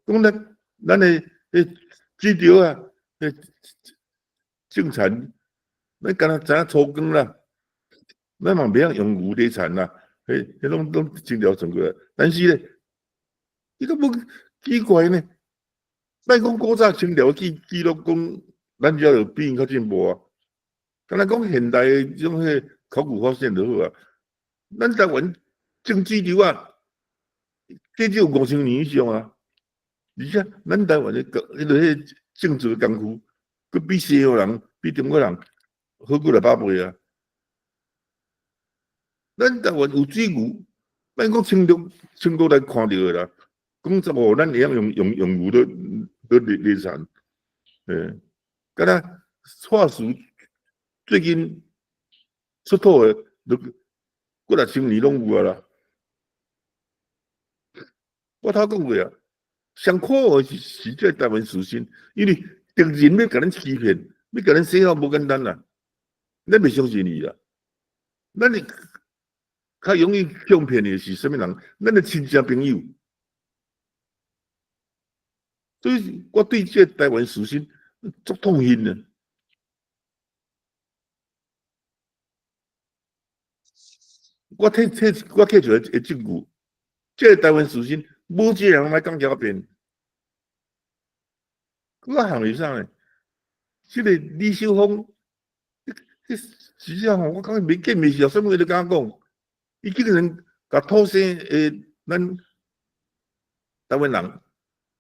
讲咧，咱的指条啊，正产，咱敢若知影粗工啦，咱嘛袂晓用牛地产啦，迄拢真条证据。但是咧，伊都无奇怪呢。咱讲古早清朝记录讲，咱遮就比因较进步啊。敢若讲现代的种考古发现就好啊。咱台湾种指条啊，至少有5000年以上啊。而且咱台湾的种植功夫，佮比西洋人、比中国人好几来倍啊。咱台湾有水牛，咱讲清朝来看到的啦。讲实话，咱会晓用牛来产，敢若化石最近出土的，都几6000年拢有啊啦。我头讲过啊，上可恶是这台湾事情，因为敌人要甲咱欺骗，要甲咱洗脑无简单啦，咱袂相信伊啦。咱较容易骗骗的是啥物人？咱的亲戚朋友。所以我对这台湾事情足痛心的。我摕出来的证据，这台湾事情无一个人来讲狡辩。我行为啥呢？这个李秀峰，实际上我讲没见面时，什么都敢讲，伊竟然甲土生咱台湾人。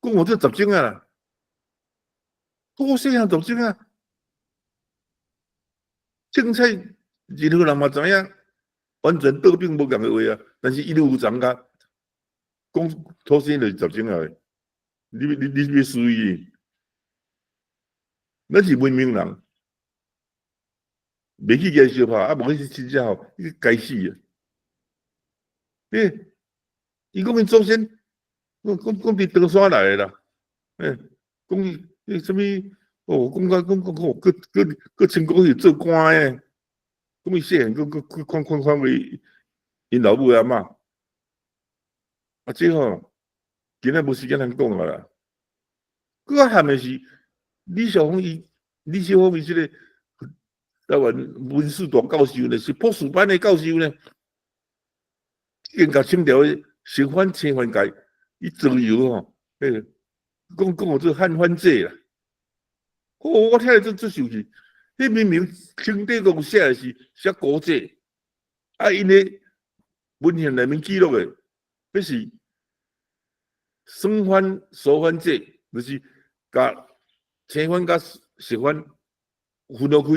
讲我这10种啊，土生啊10种啊，凊彩任何人嘛知影，完全倒并无共的话啊。但是伊就有长甲讲土生就是10种啊，你要输伊，咱是文明人，袂去介绍拍，无去真正吼，伊该死啊！伊讲因祖先，讲伫唐山来的啦。讲伊什么？讲佮成功是做官诶，讲伊细汉看过因老母阿嬷，这吼今仔无时间通讲啊啦。佮含的是李晓峰伊即个台湾文史大教授呢，是博士班的教授呢，已经甲清朝的刑犯青番界伊造谣吼，讲我这汉番罪啦。我听了真受气，迄明明清帝国写的是写国罪，因的文献内面记录的，那是生番熟番罪，就是甲青番甲熟番分落开，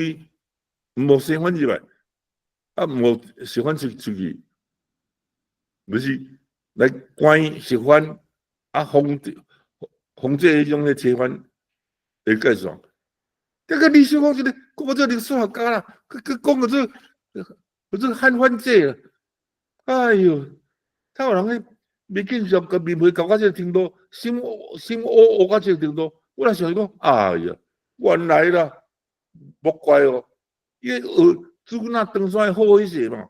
无生番入来，无熟番出去，就是来关熟番防这迄种的青番的介绍。这个李秀峰这个，我这历史学家啦，佮讲个这汉番罪了，哎哟，他有人迄未见上个面皮搞到这个程度，心乌到这个程度，我来想讲，哎呀，原来啦，莫怪哦，伊朱那登山好迄些嘛，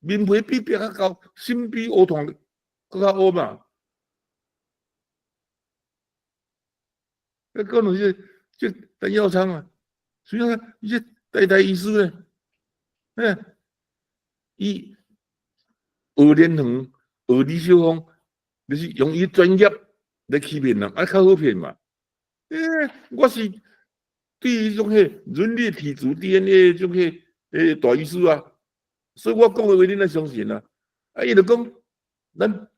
面皮比较高，心比乌团更较乌嘛，可能是。这陈耀昌啊，所以讲，这代医师呢，伊学连横、学李秀峰，就是用伊专业来欺骗人，较好骗嘛。我是对于种迄人类体质 DNA 种大医师啊，所以我讲的话恁来相信啊。啊，伊就讲咱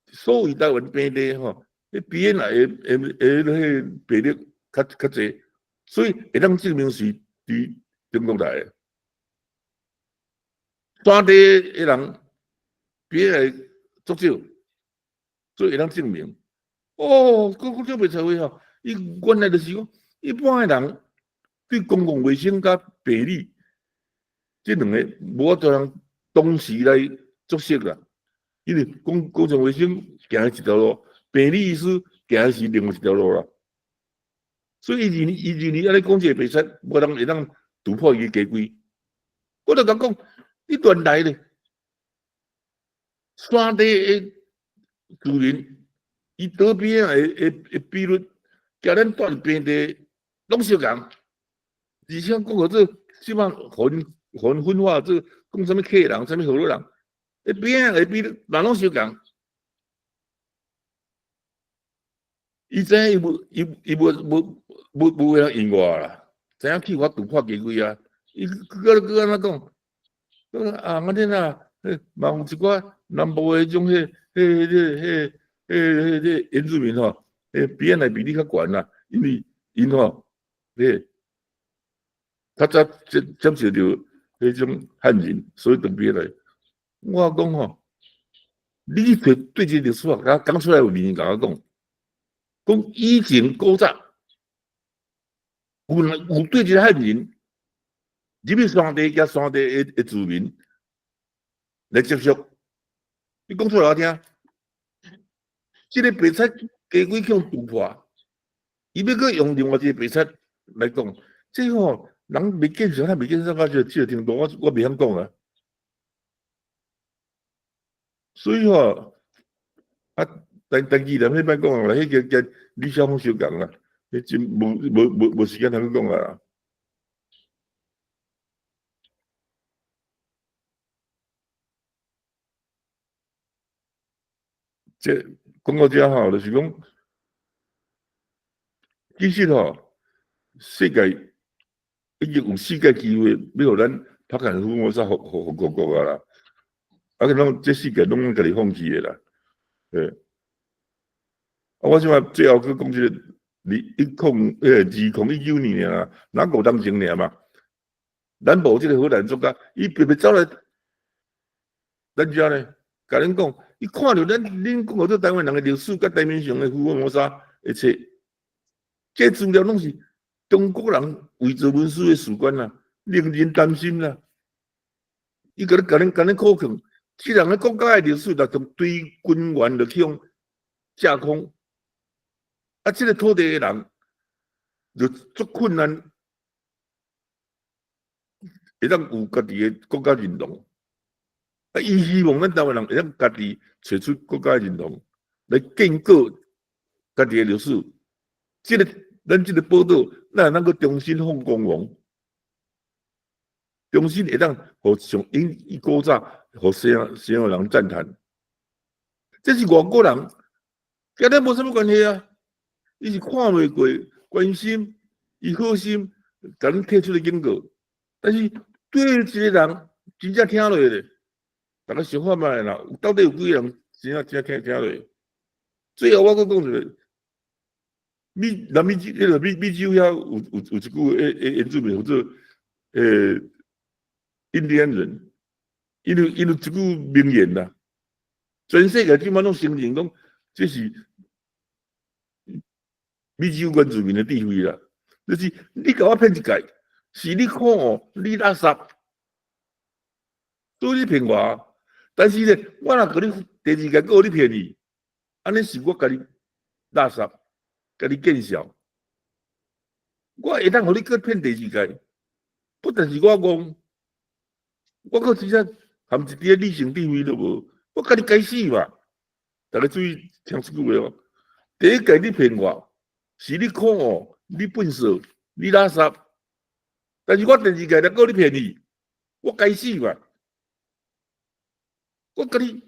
所谓台湾病例吼，迄鼻咽癌迄比例较侪，所以会当证明是伫中国来的。山地的人鼻咽癌足少，所以会当证明。哦，我就袂错话吼，伊原来就是讲一般的人对公共卫生甲病理这两个无法度通同时来作息啦。因为公共卫生行一条路，病理医师行的是另外一条路啦。所以伊认为安尼讲这个白贼，无人会当突破伊的家规。我就甲讲，你原来咧，山地的居民，伊得病的比率，甲咱住病地拢相共，而且讲个这即摆分化，这讲什么客人，什么好多人。病的比人拢相共，伊知伊无人应我啦，知影去我突破家规啊！伊搁安怎讲？啊，我恁啊，嘛有一寡南部的种原住民吼，鼻咽癌比例较悬啦，因为因吼，较早接受着迄种汉人，所以得鼻咽癌。我讲吼，你对这历史学讲出来有名，甲我讲，讲以前古早有对这汉人入去山地甲山地的居民来接触，你讲出来我听，这个白贼家规去突破，伊要搁用另外一个白贼来讲，这吼人未见识，他未见识，我就只听懂，我未晓讲啊。所以吼，啊，但既然迄摆讲啦，迄个跟李晓峰相共啦，迄真无时间通讲啊。这讲到这吼，就是讲，其实吼，世界已经有世界机会要互咱拍干福摩沙互各国啊啦，啊，拢这世界拢家己放弃的啦，对。啊，我即摆最后去讲这个2019年啊，哪5当前尔嘛，咱无这个荷兰作家，伊特别走来咱遮呢，甲恁讲，伊看到恁讲好多台湾人的历史甲台面上的福尔摩沙的册，这资料拢是中国人伪造文书的事关啦，令人担心啦。伊甲恁考劝，即人的国家的历史，就对军员就去用架空。啊，这个土地的人就足困难，会当有家己的国家认同。啊，伊希望咱台湾人会当家己找出国家认同，来建构家己的历史。咱这个报道，咱能够重新放光芒，重新会当互上伊古早互西洋人赞叹。这是外国人，跟咱无什么关系啊。伊是看袂过关心，伊好心，甲咱提出了警告。但是对这个人真正听落咧，大家想看卖啦，到底有几个人真正听落？最后我阁讲一个，美洲遐有一句原住民叫做印第安人，因有一句名言啦，全世界基本拢承认讲这是美洲原住民的智慧啦，就是你甲我骗一届，是你看哦，你垃圾，所以你骗我。但是呢，我若甲你第二届，搁你骗你，安尼是我甲你垃圾，甲你见笑。我会当互你搁骗第二届，不但是我戆，我搁真正含一点理性智慧都无，我甲你该死嘛！大家注意听这句话哦，第一届你骗我。是你看哦，你笨手，你垃圾。但是我第二届来告你骗你，我该死嘛！我甲你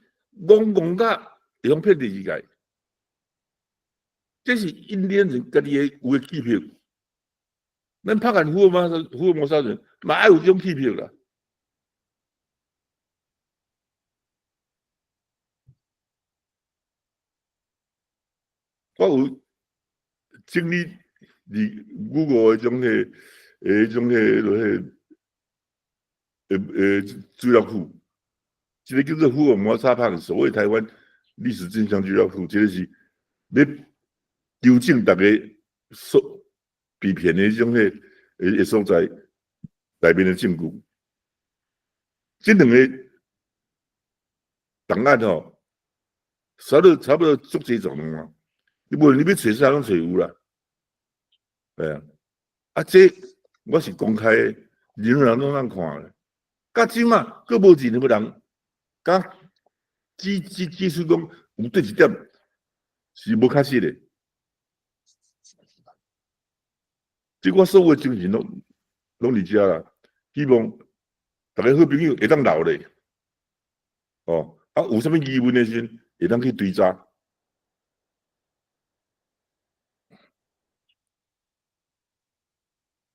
戆到会用骗第二届，这是印第安人家己的有诶欺骗。咱拍完福尔摩沙人嘛爱有这种欺骗啦。我有整理Google 迄种资料库，一个叫做福尔摩沙派的所谓台湾历史真相资料库，这个是要纠正大家被骗的迄种诶所在内面的证据。这两个档案吼，差不多足济种啊。你无你要找啥拢找有啦，系啊。啊，这我是公开的，任何人拢通看的。到即嘛，佫无任何人甲指出讲有对一点是无确实的。即我所有的精神拢伫遮啦，希望大家好朋友会当留咧。哦，啊，有啥物疑问的时阵，会当去追查。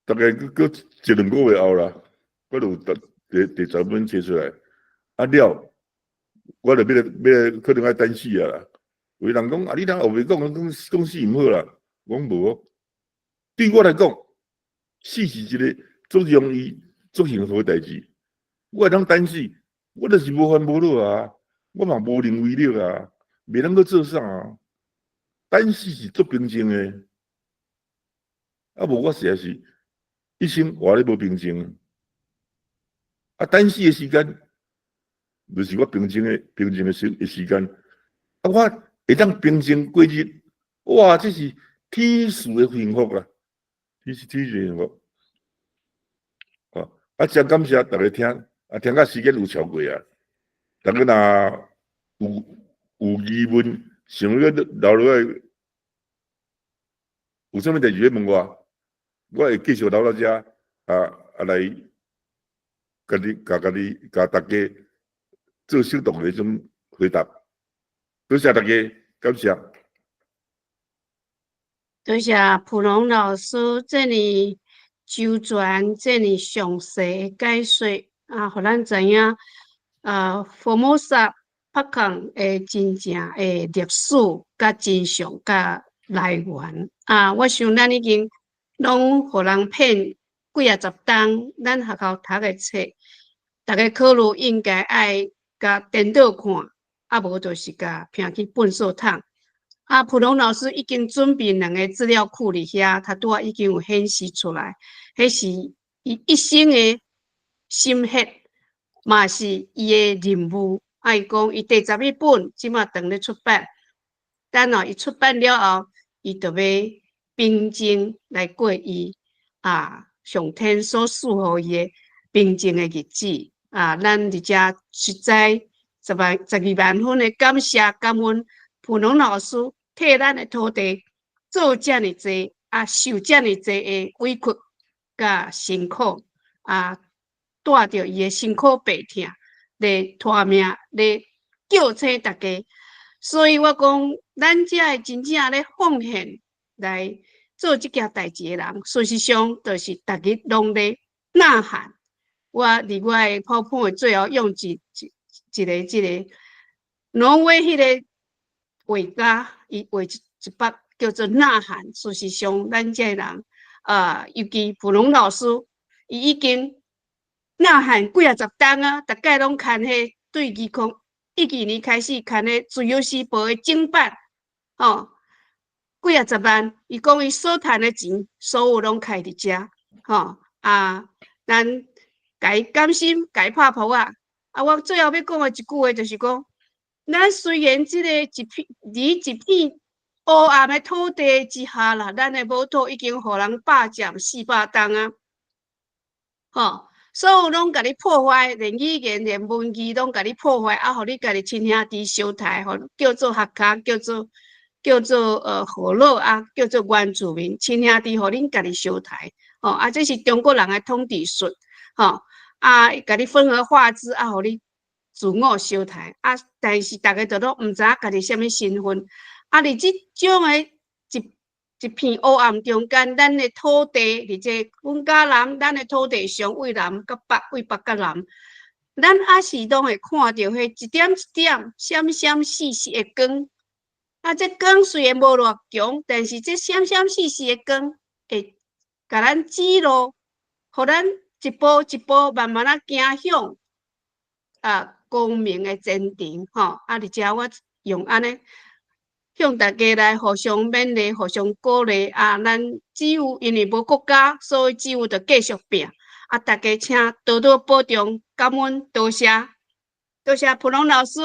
大概佫一两个月后啦，我就第10本写出来。啊了，我就要来可能要等死啊啦。有人讲啊，你当后面讲死毋好啦，我讲无。对我来讲，死是一个足容易、足幸福的代志。我会当等死，我就是无烦无恼啊，我嘛无能为力啊，袂当去做啥啊。等死是足平静的，啊无我实在是。一生活咧无平静，啊，等死的时间，就是我平静的时间。啊，我会当平静过日，哇，这是天赐的幸福啦，天赐的幸福。啊，真感谢大家听，啊，听到时间有超过啊，大家若有疑问，想要留落来，有啥物代志要问我会继续留到遮，来甲大家做手动的迄种回答。多谢大家，感谢。多谢普龙老师这里周全、这里详细解说啊，互咱知影福摩萨北港的真正的历史、甲真相、甲来源啊，我想咱已经拢互人骗几啊十档，咱学校读的册，大家考虑应该爱甲颠倒看，啊无就是甲拼去粪扫桶。啊，普通老师已经准备2个资料库伫遐，他拄仔已经有显示出来，迄是伊一生的心血，嘛是伊的任务。啊，伊讲伊第11本即马等咧出版，等伊出版了后，伊就要平静来过伊上天所赐予伊的平静的日子。啊，咱伫遮实在12万分的感谢感恩普通老师替咱的土地做遮尔济，受遮尔济的委屈甲辛苦，带着伊的辛苦白疼来拖命，来叫醒大家。所以我讲，咱遮的真正咧奉献来做即件代志的人，事实上就是大家拢咧呐喊。我伫我的泡泡的最后用一个挪威迄个画家，伊画一幅叫做呐喊。事实上，咱这人尤其普龙老师，伊已经呐喊几啊十档啊，大概拢看迄对2012年开始看迄《自由时报》的正版，几啊十万。伊讲伊所赚的钱，所有拢开伫遮，咱该甘心，该拍扑啊！我最后要讲的一句话就是讲，咱虽然即个一片黑暗的土地之下啦，咱的母土已经互人霸占400栋啊！所有拢甲你破坏，连语言、连文字拢甲你破坏，互你家己亲兄弟相杀，叫做客家，叫做河洛叫做原住民，亲兄弟互恁家己相杀，这是中国人的统治术，甲你分而化之，互你自我相杀，但是大家都拢毋知影家己什么身份，伫即种的一一片黑暗中间，咱的土地，伫这阮甲南，咱的土地上为南甲北，为北甲南，咱还是拢会看到迄一点一点闪闪细细的光。啊，这光虽然无偌强，但是这闪闪细细的光会甲咱指路，互咱一步一步慢慢啊行向光明的前程吼。而且我用安尼。向大家来互相勉励、互相鼓励咱只有因为无国家，所以只有着继续拼。大家请多多保重，感恩，多谢，多谢蒲龙老师。